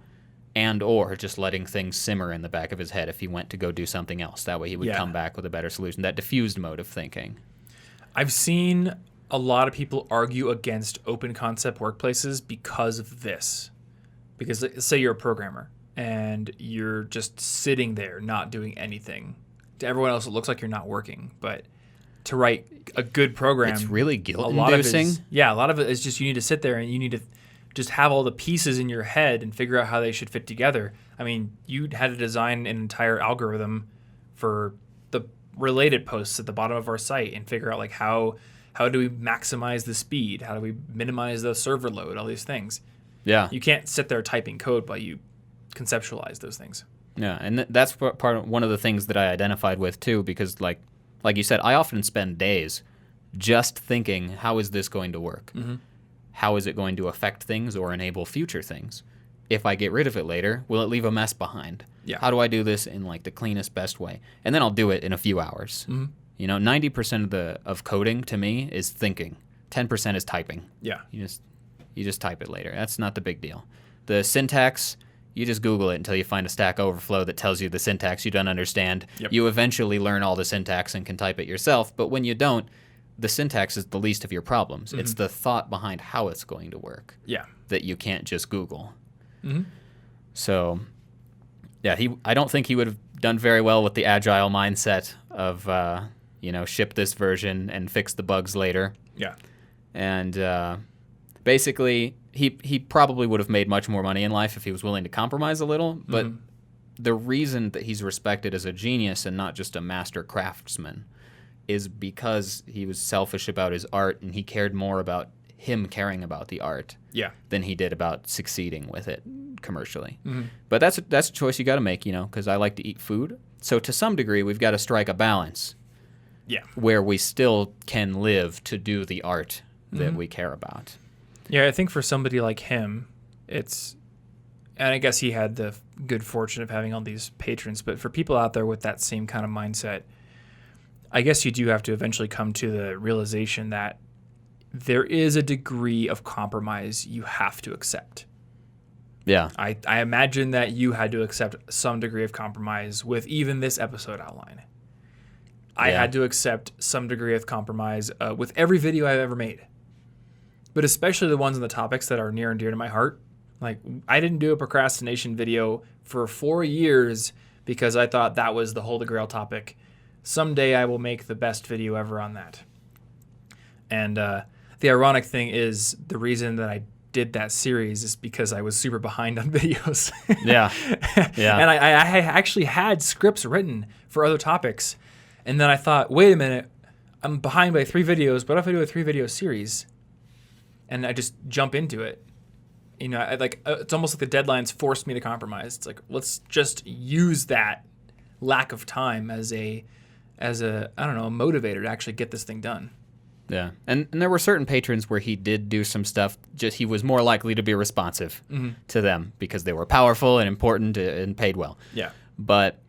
and or just letting things simmer in the back of his head if he went to go do something else. That way he would come back with a better solution, that diffused mode of thinking. I've seen a lot of people argue against open concept workplaces because of this. Because say you're a programmer and you're just sitting there not doing anything. To everyone else, it looks like you're not working. But to write a good program, it's really guilt-inducing. A lot of it is just you need to sit there and you need to just have all the pieces in your head and figure out how they should fit together. I mean, you had to design an entire algorithm for the related posts at the bottom of our site and figure out like how do we maximize the speed? How do we minimize the server load? All these things. Yeah. You can't sit there typing code, but you conceptualize those things. Yeah, and that's one of the things that I identified with too, because like you said, I often spend days just thinking, how is this going to work? Mm-hmm. How is it going to affect things or enable future things? If I get rid of it later, will it leave a mess behind? Yeah. How do I do this in like the cleanest, best way? And then I'll do it in a few hours. Mm-hmm. 90% of coding to me is thinking. 10% is typing. Yeah. You just type it later. That's not the big deal. The syntax, you just Google it until you find a Stack Overflow that tells you the syntax you don't understand. Yep. You eventually learn all the syntax and can type it yourself. But when you don't, the syntax is the least of your problems. Mm-hmm. It's the thought behind how it's going to work that you can't just Google. Mm-hmm. So, yeah, I don't think he would have done very well with the agile mindset of, ship this version and fix the bugs later. Yeah. And basically, he probably would have made much more money in life if he was willing to compromise a little. But the reason that he's respected as a genius and not just a master craftsman is because he was selfish about his art and he cared more about him caring about the art than he did about succeeding with it commercially. Mm-hmm. But that's a choice you got to make, because I like to eat food. So to some degree, we've got to strike a balance where we still can live to do the art that we care about. Yeah, I think for somebody like him, and I guess he had the good fortune of having all these patrons, but for people out there with that same kind of mindset, I guess you do have to eventually come to the realization that there is a degree of compromise you have to accept. Yeah. I imagine that you had to accept some degree of compromise with even this episode outline. I had to accept some degree of compromise with every video I've ever made. But especially the ones on the topics that are near and dear to my heart. Like, I didn't do a procrastination video for 4 years because I thought that was the Holy Grail topic. Someday I will make the best video ever on that. And the ironic thing is the reason that I did that series is because I was super behind on videos. Yeah. And I actually had scripts written for other topics. And then I thought, wait a minute, I'm behind by 3 videos. What if I do a 3-video series? And I just jump into it. It's almost like the deadlines forced me to compromise. It's like, let's just use that lack of time as a motivator to actually get this thing done. Yeah. And there were certain patrons where he did do some stuff, just he was more likely to be responsive to them because they were powerful and important and paid well. Yeah. But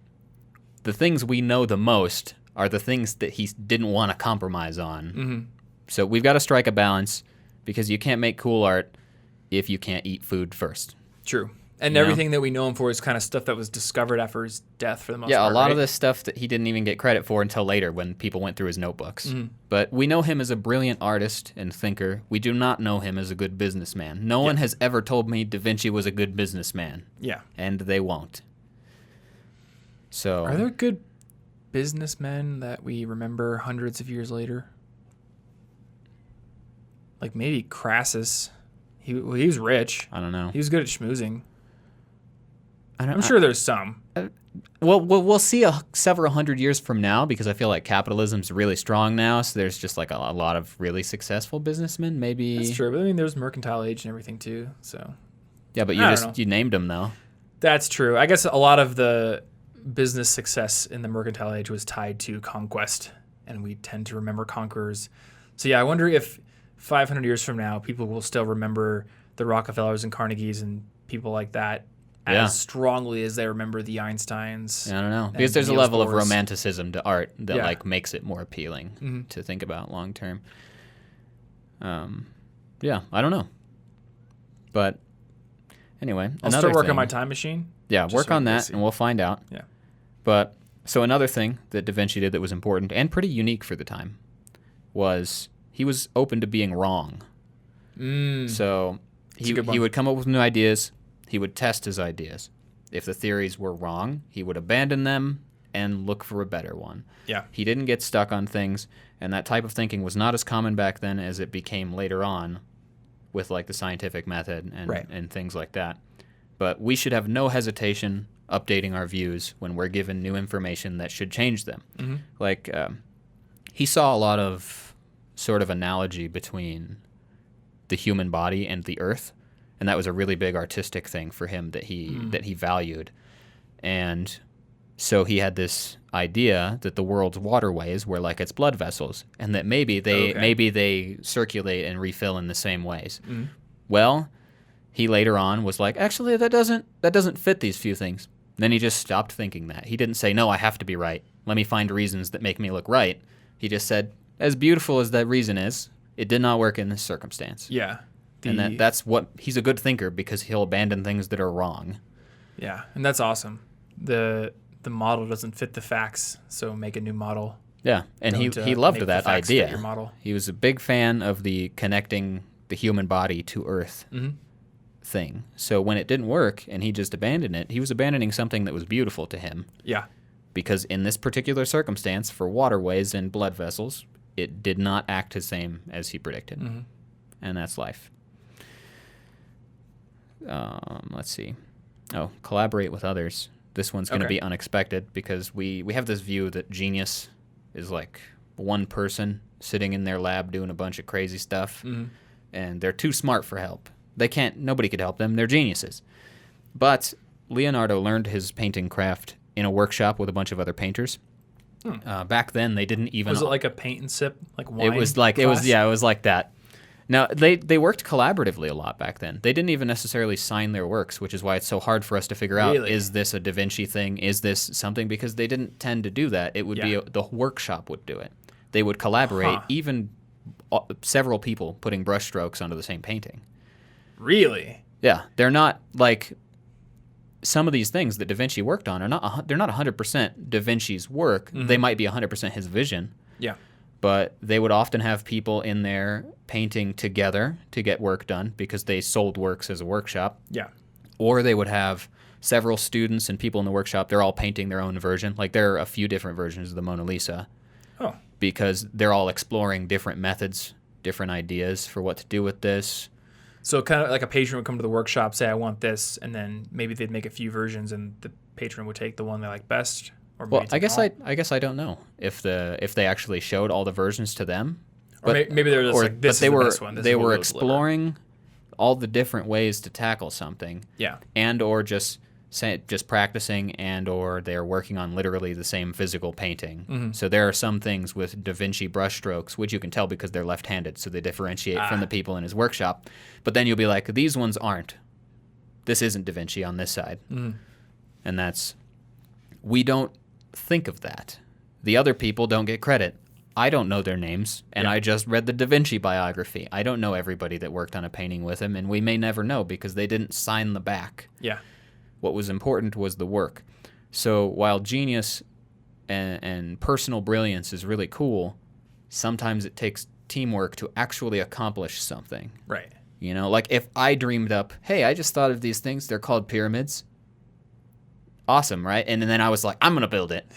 the things we know the most are the things that he didn't want to compromise on. Mm-hmm. So we've got to strike a balance because you can't make cool art if you can't eat food first. True. And everything that we know him for is kind of stuff that was discovered after his death for the most part. Yeah, a lot of this stuff that he didn't even get credit for until later when people went through his notebooks. Mm-hmm. But we know him as a brilliant artist and thinker. We do not know him as a good businessman. No one has ever told me Da Vinci was a good businessman. Yeah. And they won't. So, are there good businessmen that we remember hundreds of years later? Like maybe Crassus. He was rich. I don't know. He was good at schmoozing. I'm sure there's some. Well, we'll see several hundred years from now, because I feel like capitalism's really strong now. So there's just like a lot of really successful businessmen. Maybe that's true. But I mean, there's mercantile age and everything too. So yeah, but you named them though. That's true. I guess a lot of the business success in the mercantile age was tied to conquest, and we tend to remember conquerors. So yeah, I wonder if 500 years from now, people will still remember the Rockefellers and Carnegies and people like that as strongly as they remember the Einsteins. I don't know, because there's a level of romanticism to art that like makes it more appealing to think about long term. Yeah, I don't know, but anyway, I'll start working on my time machine. Yeah, work on that, and we'll find out. Yeah, but so another thing that Da Vinci did that was important and pretty unique for the time was he was open to being wrong. So he would come up with new ideas. He would test his ideas. If the theories were wrong, he would abandon them and look for a better one. Yeah. He didn't get stuck on things, and that type of thinking was not as common back then as it became later on with like the scientific method and things like that. But we should have no hesitation updating our views when we're given new information that should change them. Mm-hmm. Like he saw a lot of sort of analogy between the human body and the earth. And that was a really big artistic thing for him that he valued. And so he had this idea that the world's waterways were like its blood vessels, and that maybe they circulate and refill in the same ways. Well, he later on was like, actually, that doesn't fit these few things. Then he just stopped thinking that. He didn't say, no, I have to be right. Let me find reasons that make me look right. He just said, as beautiful as that reason is, it did not work in this circumstance. Yeah. And that's what he's a good thinker, because he'll abandon things that are wrong. Yeah, and that's awesome. The model doesn't fit the facts, so make a new model. Yeah, and he loved that idea. Your model. He was a big fan of the connecting the human body to Earth thing. So when it didn't work and he just abandoned it, he was abandoning something that was beautiful to him. Yeah. Because in this particular circumstance, for waterways and blood vessels, it did not act the same as he predicted. And that's life. Let's see. Oh, collaborate with others. This one's going to be unexpected, because we have this view that genius is like one person sitting in their lab doing a bunch of crazy stuff, and they're too smart for help. Nobody could help them. They're geniuses. But Leonardo learned his painting craft in a workshop with a bunch of other painters. Back then, they didn't even. Was it like a paint and sip, like wine? It was like that. Now, they worked collaboratively a lot back then. They didn't even necessarily sign their works, which is why it's so hard for us to figure out, is this a Da Vinci thing? Is this something? Because they didn't tend to do that. It would be the workshop would do it. They would collaborate, even several people putting brushstrokes onto the same painting. Really? Yeah. They're not like some of these things that Da Vinci worked on they're not 100% Da Vinci's work. They might be 100% his vision. Yeah. But they would often have people in there painting together to get work done, because they sold works as a workshop. Yeah. Or they would have several students and people in the workshop. They're all painting their own version. Like there are a few different versions of the Mona Lisa. Oh. Because they're all exploring different methods, different ideas for what to do with this. So kind of like a patron would come to the workshop, say, I want this, and then maybe they'd make a few versions, and the patron would take the one they like best. Well, I guess I don't know if they actually showed all the versions to them, or maybe they were just like, this is the best one. They were exploring all the different ways to tackle something. Yeah. And or just practicing, and or they're working on literally the same physical painting. So there are some things with Da Vinci brushstrokes which you can tell because they're left-handed, so they differentiate from the people in his workshop. But then you'll be like, these ones aren't. This isn't Da Vinci on this side, and we don't think of that. The other people don't get credit. I don't know their names, and I just read the Da Vinci biography. I don't know everybody that worked on a painting with him, and we may never know because they didn't sign the back. Yeah. What was important was the work. So while genius and personal brilliance is really cool, sometimes it takes teamwork to actually accomplish something. Right. You know, like if I dreamed up, hey, I just thought of these things, they're called pyramids. awesome, right? And then I was like, I'm going to build it.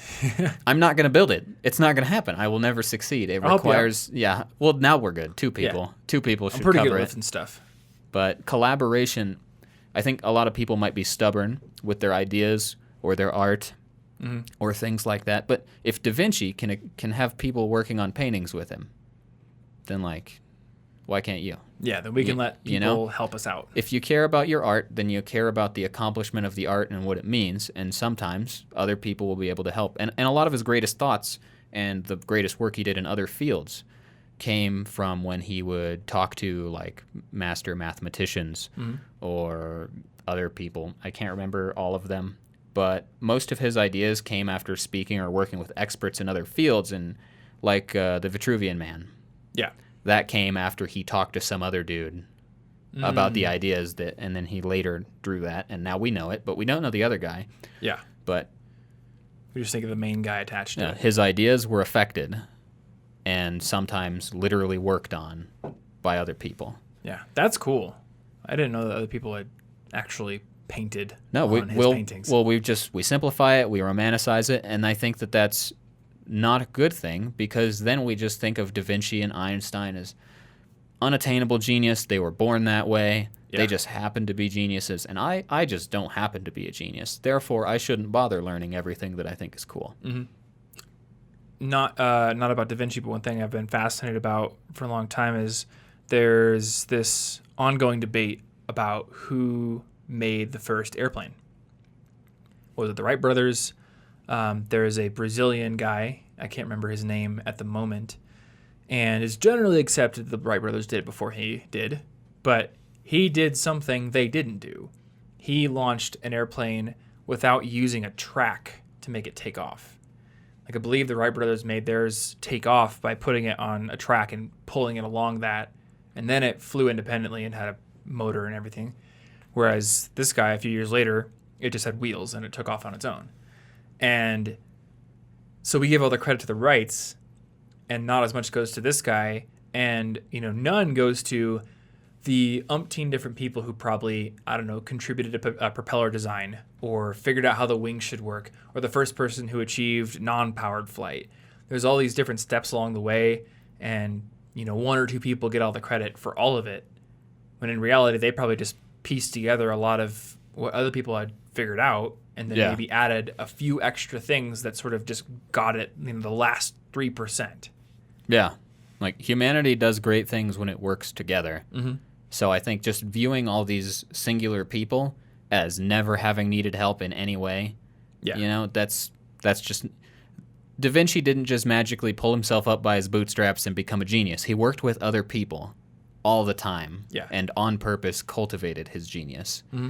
I'm not going to build it. It's not going to happen. I will never succeed. It requires, well, now we're good. Two people. Yeah. Two people should cover it. I'm pretty good at lifting stuff. But collaboration, I think a lot of people might be stubborn with their ideas or their art or things like that. But if Da Vinci can have people working on paintings with him, then like, why can't you? Yeah, then we can let people help us out. If you care about your art, then you care about the accomplishment of the art and what it means. And sometimes other people will be able to help. And a lot of his greatest thoughts and the greatest work he did in other fields came from when he would talk to like master mathematicians or other people. I can't remember all of them, but most of his ideas came after speaking or working with experts in other fields, and like the Vitruvian Man. Yeah. That came after he talked to some other dude about the ideas and then he later drew that, and now we know it, but we don't know the other guy. Yeah. But we just think of the main guy attached to it. His ideas were affected and sometimes literally worked on by other people. Yeah, that's cool. I didn't know that other people had actually painted on his paintings. Well, we simplify it, we romanticize it, and I think that that's not a good thing, because then we just think of Da Vinci and Einstein as unattainable genius. They were born that way. Yeah. They just happen to be geniuses, and I just don't happen to be a genius. Therefore, I shouldn't bother learning everything that I think is cool. Mm-hmm. Not about Da Vinci, but one thing I've been fascinated about for a long time is there's this ongoing debate about who made the first airplane. Was it the Wright brothers? There is a Brazilian guy, I can't remember his name at the moment, and it's generally accepted the Wright brothers did it before he did, but he did something they didn't do. He launched an airplane without using a track to make it take off. Like, I believe the Wright brothers made theirs take off by putting it on a track and pulling it along that, and then it flew independently and had a motor and everything. Whereas this guy, a few years later, it just had wheels and it took off on its own. And so we give all the credit to the Wrights, and not as much goes to this guy, and none goes to the umpteen different people who probably, I don't know, contributed to a propeller design or figured out how the wings should work, or the first person who achieved non-powered flight. There's all these different steps along the way, and one or two people get all the credit for all of it, when in reality they probably just pieced together a lot of what other people had figured out, and then maybe added a few extra things that sort of just got it the last 3%. Yeah. Like, humanity does great things when it works together. Mm-hmm. So I think just viewing all these singular people as never having needed help in any way, that's just... Da Vinci didn't just magically pull himself up by his bootstraps and become a genius. He worked with other people all the time and on purpose cultivated his genius. Mm-hmm.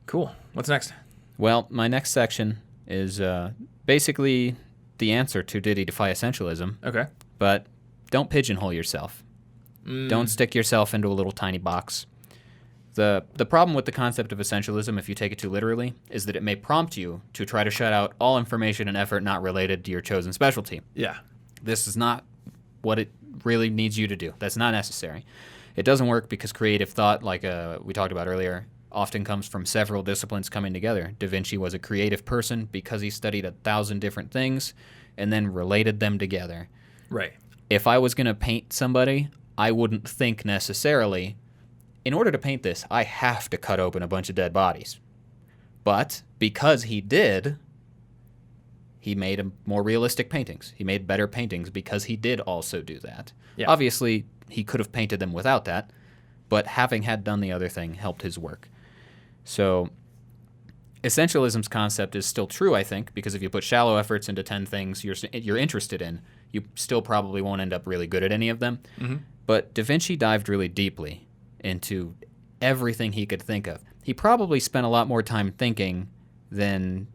Cool. What's next? Well, my next section is basically the answer to Did He Defy Essentialism? Okay. But don't pigeonhole yourself. Don't stick yourself into a little tiny box. The problem with the concept of essentialism, if you take it too literally, is that it may prompt you to try to shut out all information and effort not related to your chosen specialty. Yeah. This is not what it really needs you to do. That's not necessary. It doesn't work because creative thought, like we talked about earlier, often comes from several disciplines coming together. Da Vinci was a creative person because he studied 1,000 different things and then related them together. Right. If I was going to paint somebody, I wouldn't think necessarily, in order to paint this, I have to cut open a bunch of dead bodies. But because he did, he made more realistic paintings. He made better paintings because he did also do that. Yeah. Obviously, he could have painted them without that, but having had done the other thing helped his work. So essentialism's concept is still true, I think, because if you put shallow efforts into 10 things you're interested in, you still probably won't end up really good at any of them. Mm-hmm. But Da Vinci dived really deeply into everything he could think of. He probably spent a lot more time thinking than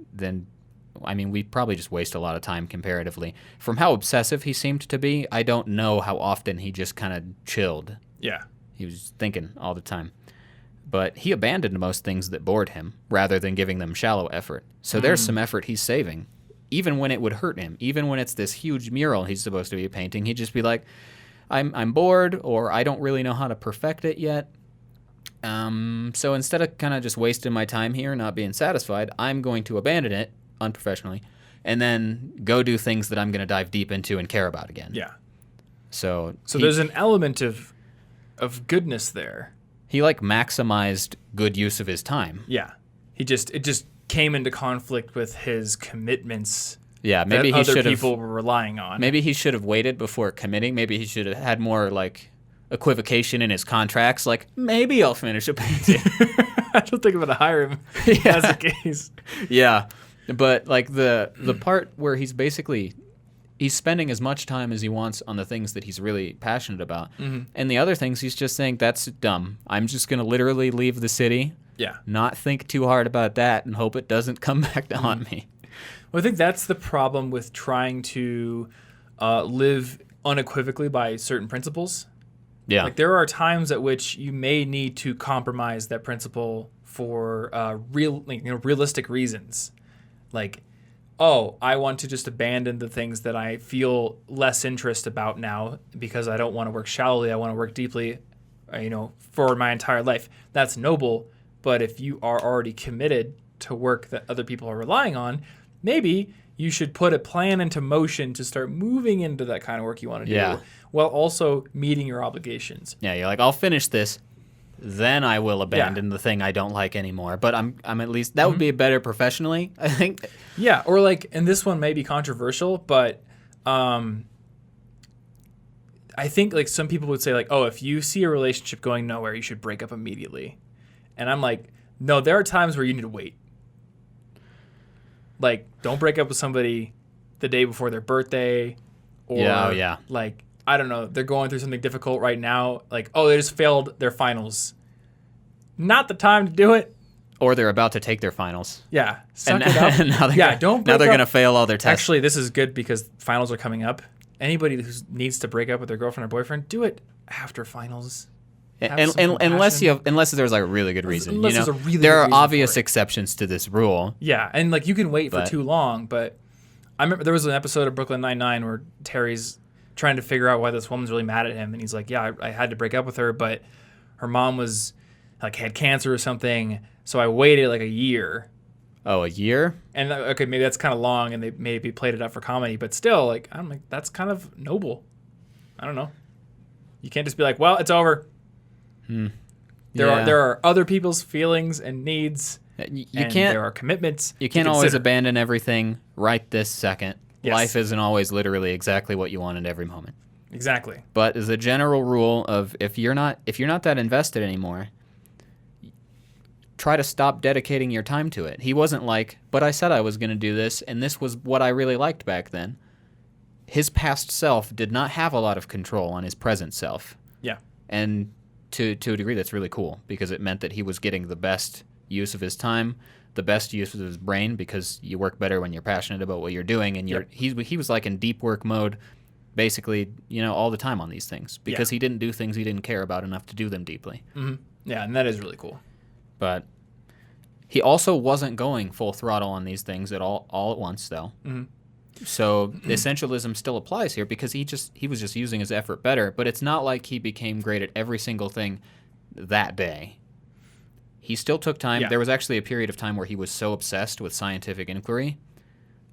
we probably just waste a lot of time comparatively. From how obsessive he seemed to be, I don't know how often he just kind of chilled. Yeah. He was thinking all the time. But he abandoned most things that bored him rather than giving them shallow effort. So there's some effort he's saving. Even when it would hurt him, even when it's this huge mural he's supposed to be painting, he'd just be like, I'm bored, or I don't really know how to perfect it yet. So instead of kind of just wasting my time here, not being satisfied, I'm going to abandon it unprofessionally and then go do things that I'm going to dive deep into and care about again. Yeah. So there's an element of goodness there. He like maximized good use of his time. Yeah. It just came into conflict with his commitments. Yeah, maybe that other people were relying on. Maybe he should have waited before committing. Maybe he should have had more like equivocation in his contracts. Like, maybe I'll finish a painting. I don't think I'm gonna hire him. As a case. Yeah, but like the part where he's spending as much time as he wants on the things that he's really passionate about, and the other things he's just saying that's dumb. I'm just gonna literally leave the city. Yeah. Not think too hard about that and hope it doesn't come back to haunt me. Well, I think that's the problem with trying to live unequivocally by certain principles. Yeah. Like there are times at which you may need to compromise that principle for realistic reasons. Like, oh, I want to just abandon the things that I feel less interest about now because I don't want to work shallowly. I want to work deeply, for my entire life. That's noble. But if you are already committed to work that other people are relying on, maybe you should put a plan into motion to start moving into that kind of work you want to do while also meeting your obligations. Yeah, you're like, I'll finish this, then I will abandon the thing I don't like anymore. But I'm at least, that would be better professionally, I think. Yeah, or like, and this one may be controversial, but I think like some people would say like, oh, if you see a relationship going nowhere, you should break up immediately. And I'm like, no, there are times where you need to wait. Like, don't break up with somebody the day before their birthday. Or, like, I don't know, they're going through something difficult right now. Like, oh, they just failed their finals. Not the time to do it. Or they're about to take their finals. Yeah. Suck it up. Now they're going to fail all their tests. Actually, this is good because finals are coming up. Anybody who needs to break up with their girlfriend or boyfriend, do it after finals. Unless there's like a really good reason, there are obvious exceptions to this rule. Yeah, and like you can wait for too long, but I remember there was an episode of Brooklyn Nine-Nine where Terry's trying to figure out why this woman's really mad at him, and he's like, "Yeah, I had to break up with her, but her mom was like had cancer or something, so I waited like a year." Oh, a year? And okay, maybe that's kind of long, and they maybe played it up for comedy, but still, like I'm like that's kind of noble. I don't know. You can't just be like, "Well, it's over." There are other people's feelings and needs. There are commitments. You can't always abandon everything right this second. Yes. Life isn't always literally exactly what you want at every moment. Exactly. But as a general rule of if you're not that invested anymore, try to stop dedicating your time to it. He wasn't like, but I said I was going to do this, and this was what I really liked back then. His past self did not have a lot of control on his present self. Yeah. And to a degree, that's really cool because it meant that he was getting the best use of his time, the best use of his brain, because you work better when you're passionate about what you're doing, and he was like in deep work mode, basically, all the time on these things because he didn't do things he didn't care about enough to do them deeply. Mm-hmm. Yeah, and that is really cool. But he also wasn't going full throttle on these things at all at once, though. Mm-hmm. So essentialism still applies here because he was just using his effort better, but it's not like he became great at every single thing that day. He still took time. Yeah. There was actually a period of time where he was so obsessed with scientific inquiry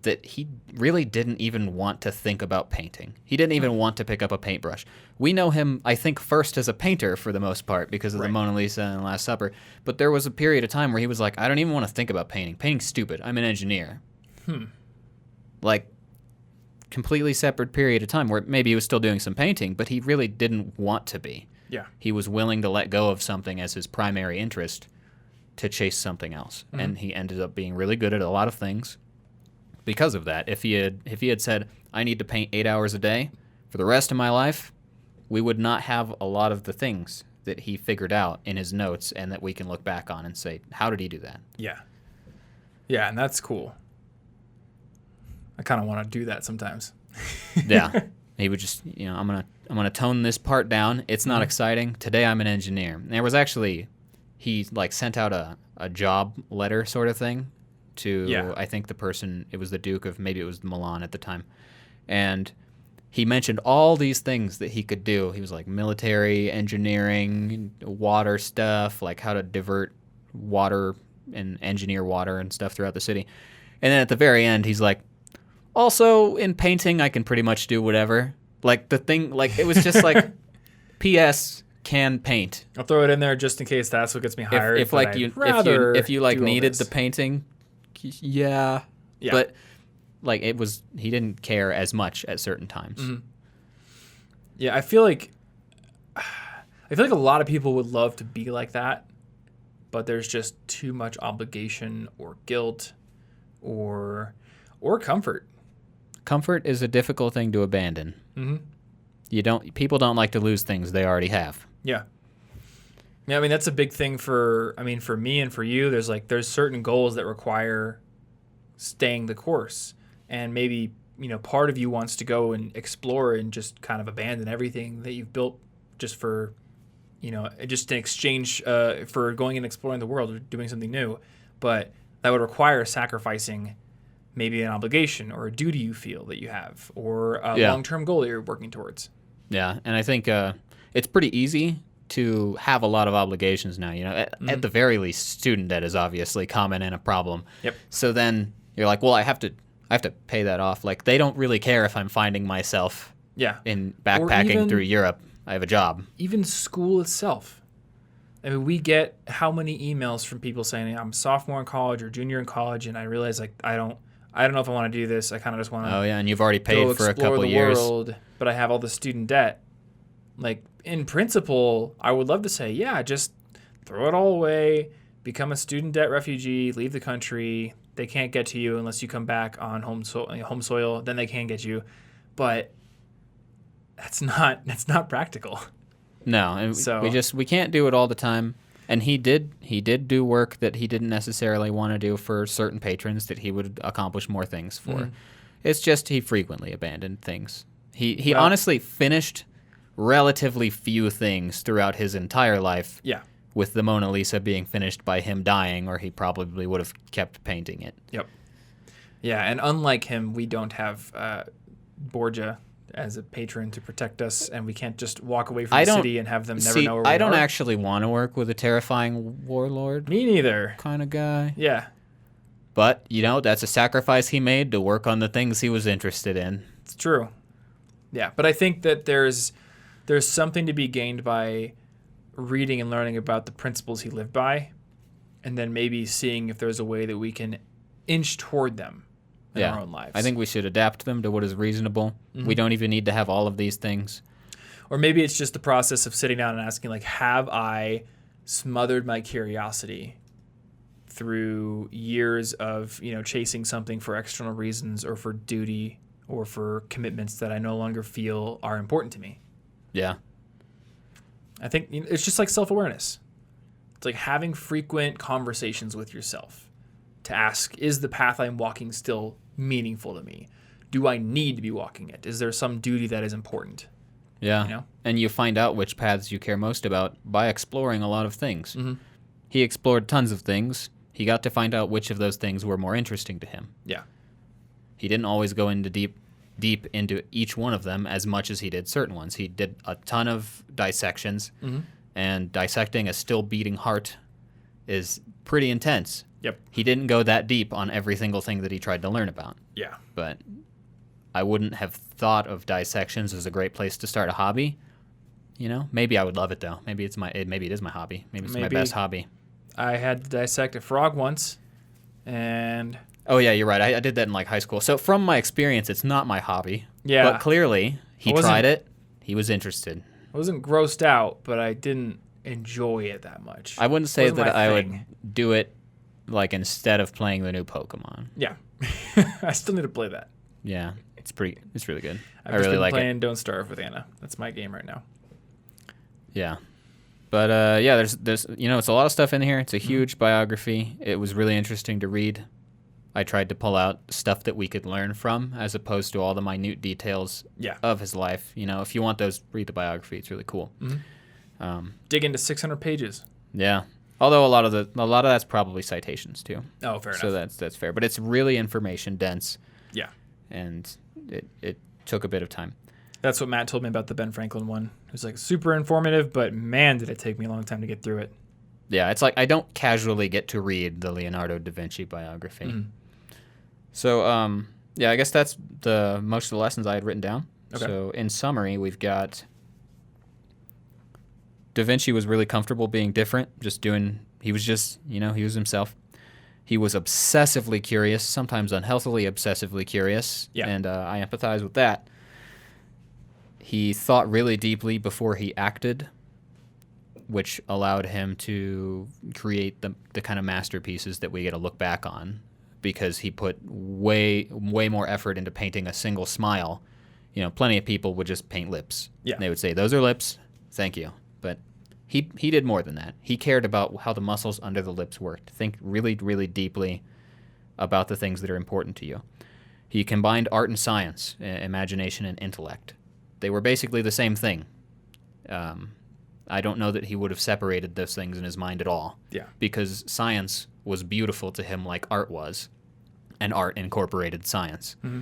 that he really didn't even want to think about painting. He didn't even want to pick up a paintbrush. We know him, I think, first as a painter for the most part because of the Mona Lisa and the Last Supper, but there was a period of time where he was like, I don't even want to think about painting. Painting's stupid. I'm an engineer. Like, completely separate period of time where maybe he was still doing some painting, but he really didn't want to be. Yeah. He was willing to let go of something as his primary interest to chase something else. Mm-hmm. And he ended up being really good at a lot of things because of that. If he had said, I need to paint 8 hours a day for the rest of my life, we would not have a lot of the things that he figured out in his notes and that we can look back on and say, how did he do that? Yeah. Yeah, and that's cool. I kind of want to do that sometimes. Yeah. He would just, I'm gonna tone this part down. It's not exciting. Today I'm an engineer. And there was actually, he like sent out a job letter sort of thing to, I think the person, it was the Duke of, maybe it was Milan at the time. And he mentioned all these things that he could do. He was like military, engineering, water stuff, like how to divert water and engineer water and stuff throughout the city. And then at the very end, he's like, also in painting, I can pretty much do whatever. Like the thing, like it was just like, P.S. can paint. I'll throw it in there just in case that's what gets me hired. If you like needed the painting, yeah. But like he didn't care as much at certain times. Mm-hmm. Yeah, I feel like a lot of people would love to be like that, but there's just too much obligation or guilt or comfort. Comfort is a difficult thing to abandon. Mm-hmm. People don't like to lose things they already have. Yeah. Yeah, I mean that's a big thing for me and for you. There's certain goals that require staying the course. And maybe, part of you wants to go and explore and just kind of abandon everything that you've built just for, just in exchange for going and exploring the world or doing something new. But that would require sacrificing maybe an obligation or a duty you feel that you have or a long-term goal that you're working towards. Yeah, and I think it's pretty easy to have a lot of obligations now. At the very least, student debt is obviously common and a problem. Yep. So then you're like, well, I have to pay that off. Like they don't really care if I'm finding myself in backpacking through Europe. I have a job. Even school itself. I mean, we get how many emails from people saying I'm a sophomore in college or junior in college, and I realize like I don't know if I want to do this. I kind of just want to. Oh yeah, and you've already paid for a couple of years. World, but I have all the student debt. Like in principle, I would love to say, yeah, just throw it all away, become a student debt refugee, leave the country. They can't get to you unless you come back on home soil. Then they can get you, but that's not practical. No, and we can't do it all the time. And he did do work that he didn't necessarily want to do for certain patrons that he would accomplish more things for. Mm-hmm. It's just he frequently abandoned things. He honestly finished relatively few things throughout his entire life. Yeah. With the Mona Lisa being finished by him dying, or he probably would have kept painting it. Yep. Yeah, and unlike him, we don't have Borgia as a patron to protect us, and we can't just walk away from the city and have them never know where we are. I don't actually want to work with a terrifying warlord. Me neither. Kind of guy. Yeah. But, that's a sacrifice he made to work on the things he was interested in. It's true. Yeah, but I think that there's something to be gained by reading and learning about the principles he lived by, and then maybe seeing if there's a way that we can inch toward them in our own lives. I think we should adapt them to what is reasonable. Mm-hmm. We don't even need to have all of these things. Or maybe it's just the process of sitting down and asking, like, have I smothered my curiosity through years of, chasing something for external reasons or for duty or for commitments that I no longer feel are important to me? Yeah. I think it's just like self-awareness. It's like having frequent conversations with yourself to ask, is the path I'm walking still meaningful to me? Do I need to be walking it? Is there some duty that is important? Yeah. And you find out which paths you care most about by exploring a lot of things. Mm-hmm. He explored tons of things. He got to find out which of those things were more interesting to him. Yeah. He didn't always go into deep into each one of them as much as he did certain ones. He did a ton of dissections, and dissecting a still beating heart is pretty intense. Yep. He didn't go that deep on every single thing that he tried to learn about. Yeah. But I wouldn't have thought of dissections as a great place to start a hobby. Maybe I would love it though. Maybe it is my hobby. Maybe it's my best hobby. I had to dissect a frog once, and oh yeah, you're right. I did that in high school. So from my experience, it's not my hobby. Yeah. But clearly, he tried it. He was interested. I wasn't grossed out, but I didn't enjoy it that much. I wouldn't say that I would do it instead of playing the new Pokemon. Yeah. I still need to play that. Yeah. It's really good. I really like it. Playing Don't Starve with Anna. That's my game right now. Yeah. But there's it's a lot of stuff in here. It's a huge biography. It was really interesting to read. I tried to pull out stuff that we could learn from as opposed to all the minute details of his life. If you want those, read the biography. It's really cool. Mm-hmm. Dig into 600 pages. Yeah. Although a lot of that's probably citations too. Oh, fair enough. So that's fair. But it's really information dense. Yeah. And it took a bit of time. That's what Matt told me about the Ben Franklin one. It was like super informative, but man, did it take me a long time to get through it. Yeah, it's like I don't casually get to read the Leonardo da Vinci biography. Mm-hmm. So, I guess that's most of the lessons I had written down. Okay. So, in summary, we've got Da Vinci was really comfortable being different, he was himself. He was obsessively curious, sometimes unhealthily obsessively curious, and I empathize with that. He thought really deeply before he acted, which allowed him to create the kind of masterpieces that we get to look back on, because he put way more effort into painting a single smile. Plenty of people would just paint lips. Yeah. They would say, those are lips, thank you. But he did more than that. He cared about how the muscles under the lips worked. Think really, really deeply about the things that are important to you. He combined art and science, imagination and intellect. They were basically the same thing. I don't know that he would have separated those things in his mind at all. Yeah. Because science was beautiful to him like art was, and art incorporated science. Mm-hmm.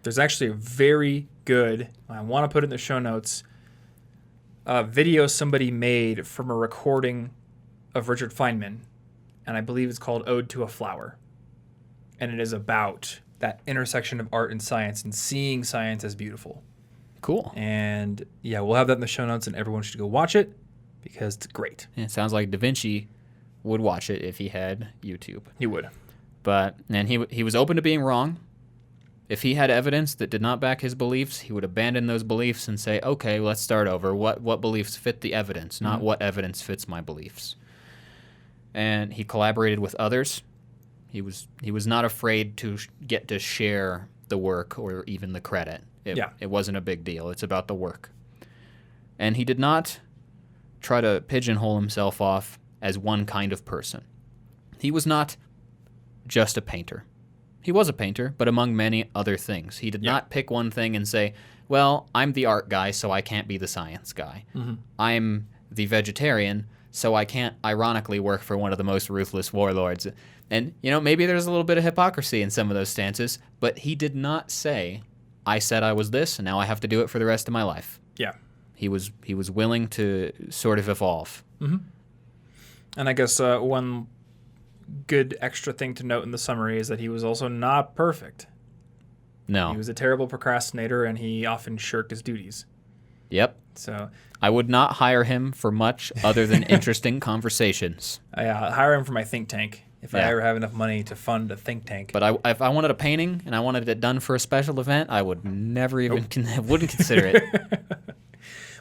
There's actually a very good, I want to put it in the show notes, video somebody made from a recording of Richard Feynman, and I believe it's called Ode to a Flower. And it is about that intersection of art and science and seeing science as beautiful. Cool. And we'll have that in the show notes, and everyone should go watch it because it's great. Yeah, it sounds like Da Vinci would watch it if he had YouTube. He would. And he was open to being wrong. If he had evidence that did not back his beliefs, he would abandon those beliefs and say, okay, let's start over. What beliefs fit the evidence, not what evidence fits my beliefs. And he collaborated with others. He was not afraid to get to share the work or even the credit. It wasn't a big deal. It's about the work. And he did not try to pigeonhole himself off as one kind of person. He was not just a painter. He was a painter, but among many other things. He did not pick one thing and say, well, I'm the art guy, so I can't be the science guy. Mm-hmm. I'm the vegetarian, so I can't ironically work for one of the most ruthless warlords. And, maybe there's a little bit of hypocrisy in some of those stances, but he did not say, I said I was this, and now I have to do it for the rest of my life. Yeah. He was willing to sort of evolve. Mm-hmm. And I guess one good extra thing to note in the summary is that he was also not perfect. No. He was a terrible procrastinator, and he often shirked his duties. Yep. So I would not hire him for much other than interesting conversations. I'll hire him for my think tank if I ever have enough money to fund a think tank. But if I wanted a painting and I wanted it done for a special event, I would never even wouldn't consider it.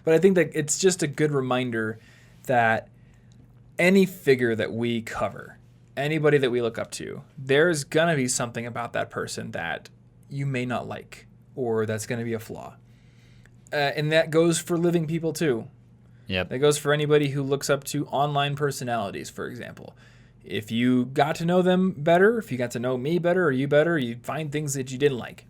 But I think that it's just a good reminder that any figure that we cover, anybody that we look up to, there's going to be something about that person that you may not like, or that's going to be a flaw. And that goes for living people too. Yep. That goes for anybody who looks up to online personalities, for example. If you got to know them better, if you got to know me better or you better, you'd find things that you didn't like.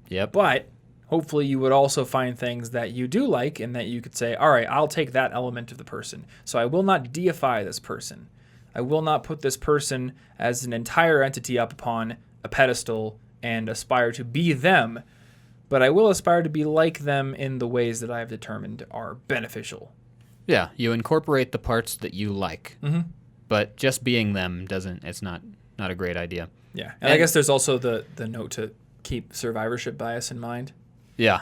Yep. But hopefully you would also find things that you do like and that you could say, all right, I'll take that element of the person. So I will not deify this person. I will not put this person as an entire entity up upon a pedestal and aspire to be them, but I will aspire to be like them in the ways that I have determined are beneficial. Yeah, you incorporate the parts that you like, but just being them it's not a great idea. Yeah, and I guess there's also the note to keep survivorship bias in mind. Yeah.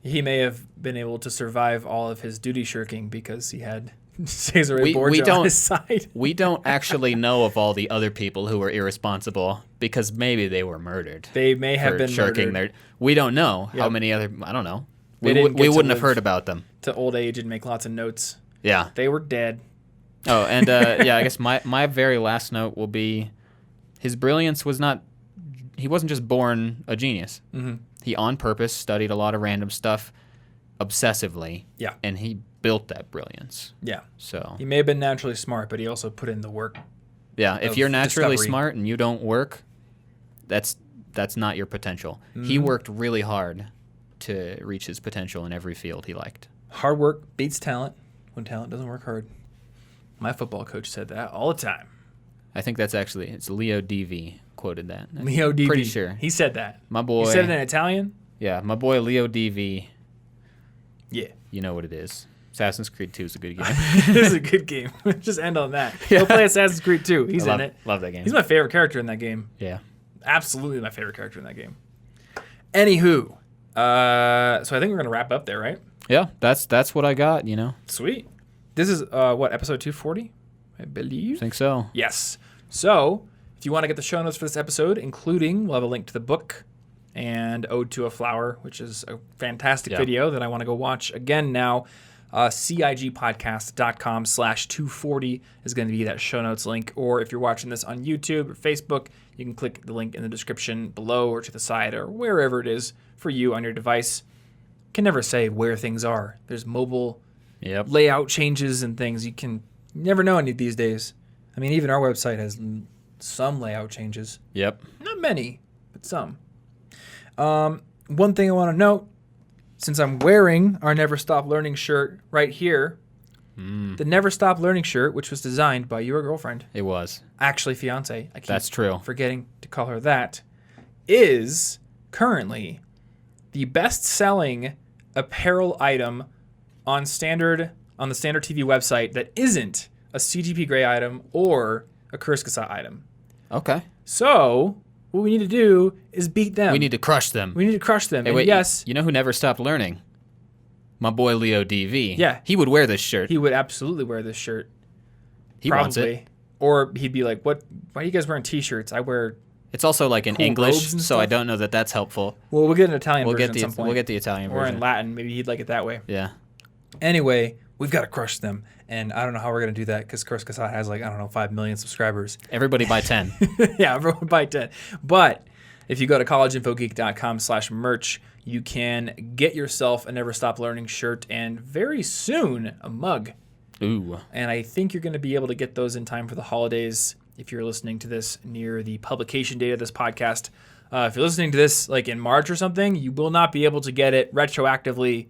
He may have been able to survive all of his duty shirking because he had Cesare Borgia on his side. We don't actually know of all the other people who were irresponsible because maybe they were murdered. They may have been shirking murdered. We don't know how many other. I don't know. We wouldn't have heard about them. To old age and make lots of notes. Yeah. They were dead. Oh, and I guess my very last note will be his brilliance was not. He wasn't just born a genius. Mm-hmm. He on purpose studied a lot of random stuff obsessively. Yeah. And he built that brilliance. Yeah. So he may have been naturally smart, but he also put in the work. Yeah. If you're naturally smart and you don't work, that's not your potential. Mm-hmm. He worked really hard to reach his potential in every field he liked. Hard work beats talent when talent doesn't work hard. My football coach said that all the time. I think it's Leo DV quoted that. Leo DV. Pretty sure. He said that. My boy. He said it in Italian? Yeah, my boy Leo DV. Yeah. You know what it is. Assassin's Creed 2 is a good game. It is a good game. Just end on that. Go play Assassin's Creed 2. He's in it. Love that game. He's my favorite character in that game. Yeah. Absolutely my favorite character in that game. Anywho, so I think we're going to wrap up there, right? Yeah, that's what I got, you know. Sweet. This is, episode 240, I believe? I think so. Yes. So, if you want to get the show notes for this episode, including, we'll have a link to the book and Ode to a Flower, which is a fantastic video that I want to go watch again now. CIGpodcast.com/240 is going to be that show notes link. Or if you're watching this on YouTube or Facebook, you can click the link in the description below or to the side or wherever it is for you on your device. Can never say where things are. There's mobile layout changes and things. You can never know any these days. I mean, even our website has some layout changes. Yep. Not many, but some. One thing I want to note, since I'm wearing our Never Stop Learning shirt right here, the Never Stop Learning shirt, which was designed by your girlfriend. It was. Actually, fiance. I keep That's true. forgetting to call her that, is currently the best-selling apparel item on the Standard TV website that isn't a CGP Grey item or a Kurskasa item. Okay. So what we need to do is beat them. We need to crush them. Hey, and wait, yes. You know who never stopped learning? My boy Leo DV. Yeah. He would wear this shirt. He would absolutely wear this shirt. He wants it. Or he'd be like, "What? Why are you guys wearing T-shirts? I wear." It's also like in cool English, robes so I don't know that that's helpful. Well, we'll get an Italian version at some point. We'll get the Italian version. Or in Latin. Maybe he'd like it that way. Yeah. Anyway, we've got to crush them. And I don't know how we're going to do that because Kurskasa has 5 million subscribers. Everybody buy 10. Yeah, everyone buy 10. But if you go to collegeinfogeek.com/merch, you can get yourself a Never Stop Learning shirt and very soon a mug. Ooh. And I think you're going to be able to get those in time for the holidays if you're listening to this near the publication date of this podcast. If you're listening to this in March or something, you will not be able to get it retroactively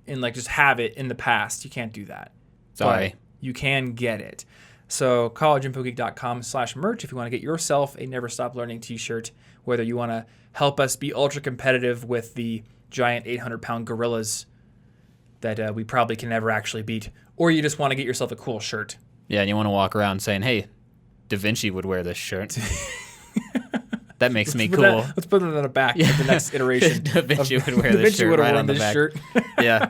and just have it in the past. You can't do that. Sorry. But you can get it. So collegeinfogeek.com/merch if you want to get yourself a Never Stop Learning t-shirt, whether you want to help us be ultra competitive with the giant 800-pound gorillas that we probably can never actually beat, or you just want to get yourself a cool shirt. Yeah, and you want to walk around saying, hey, Da Vinci would wear this shirt. That makes me cool. Let's put it on the back of the next iteration. Da Vinci would wear this shirt right on the back. Yeah.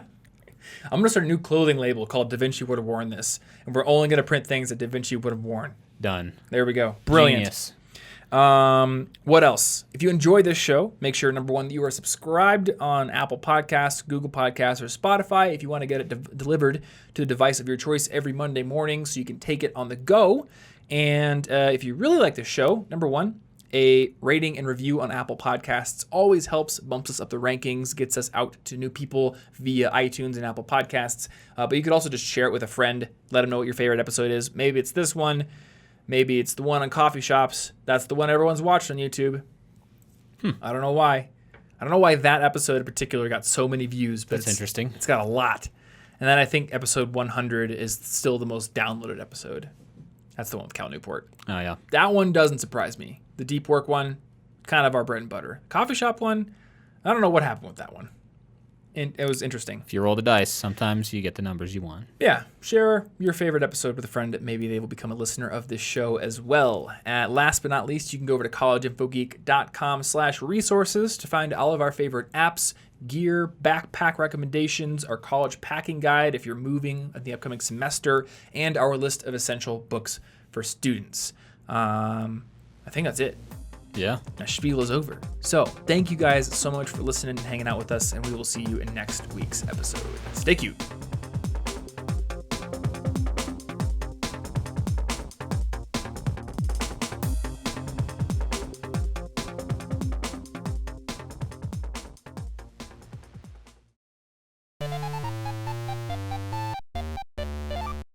I'm going to start a new clothing label called Da Vinci would have worn this. And we're only going to print things that Da Vinci would have worn. Done. There we go. Brilliant. Genius. What else? If you enjoy this show, make sure, number one, that you are subscribed on Apple Podcasts, Google Podcasts, or Spotify if you want to get it delivered to the device of your choice every Monday morning so you can take it on the go. And if you really like this show, number one, a rating and review on Apple Podcasts always helps, bumps us up the rankings, gets us out to new people via iTunes and Apple Podcasts. But you could also just share it with a friend, let them know what your favorite episode is. Maybe it's this one. Maybe it's the one on coffee shops. That's the one everyone's watched on YouTube. I don't know why. I don't know why that episode in particular got so many views, but it's interesting. It's got a lot. And then I think episode 100 is still the most downloaded episode. That's the one with Cal Newport. Oh, yeah. That one doesn't surprise me. The deep work one, kind of our bread and butter. Coffee shop one, I don't know what happened with that one. And it was interesting. If you roll the dice, sometimes you get the numbers you want. Yeah. Share your favorite episode with a friend. Maybe they will become a listener of this show as well. Last but not least, you can go over to collegeinfogeek.com/resources to find all of our favorite apps, gear, backpack recommendations, our college packing guide if you're moving in the upcoming semester, and our list of essential books for students. I think that's it. Yeah. My spiel is over. So thank you guys so much for listening and hanging out with us, and we will see you in next week's episode. Stay cute.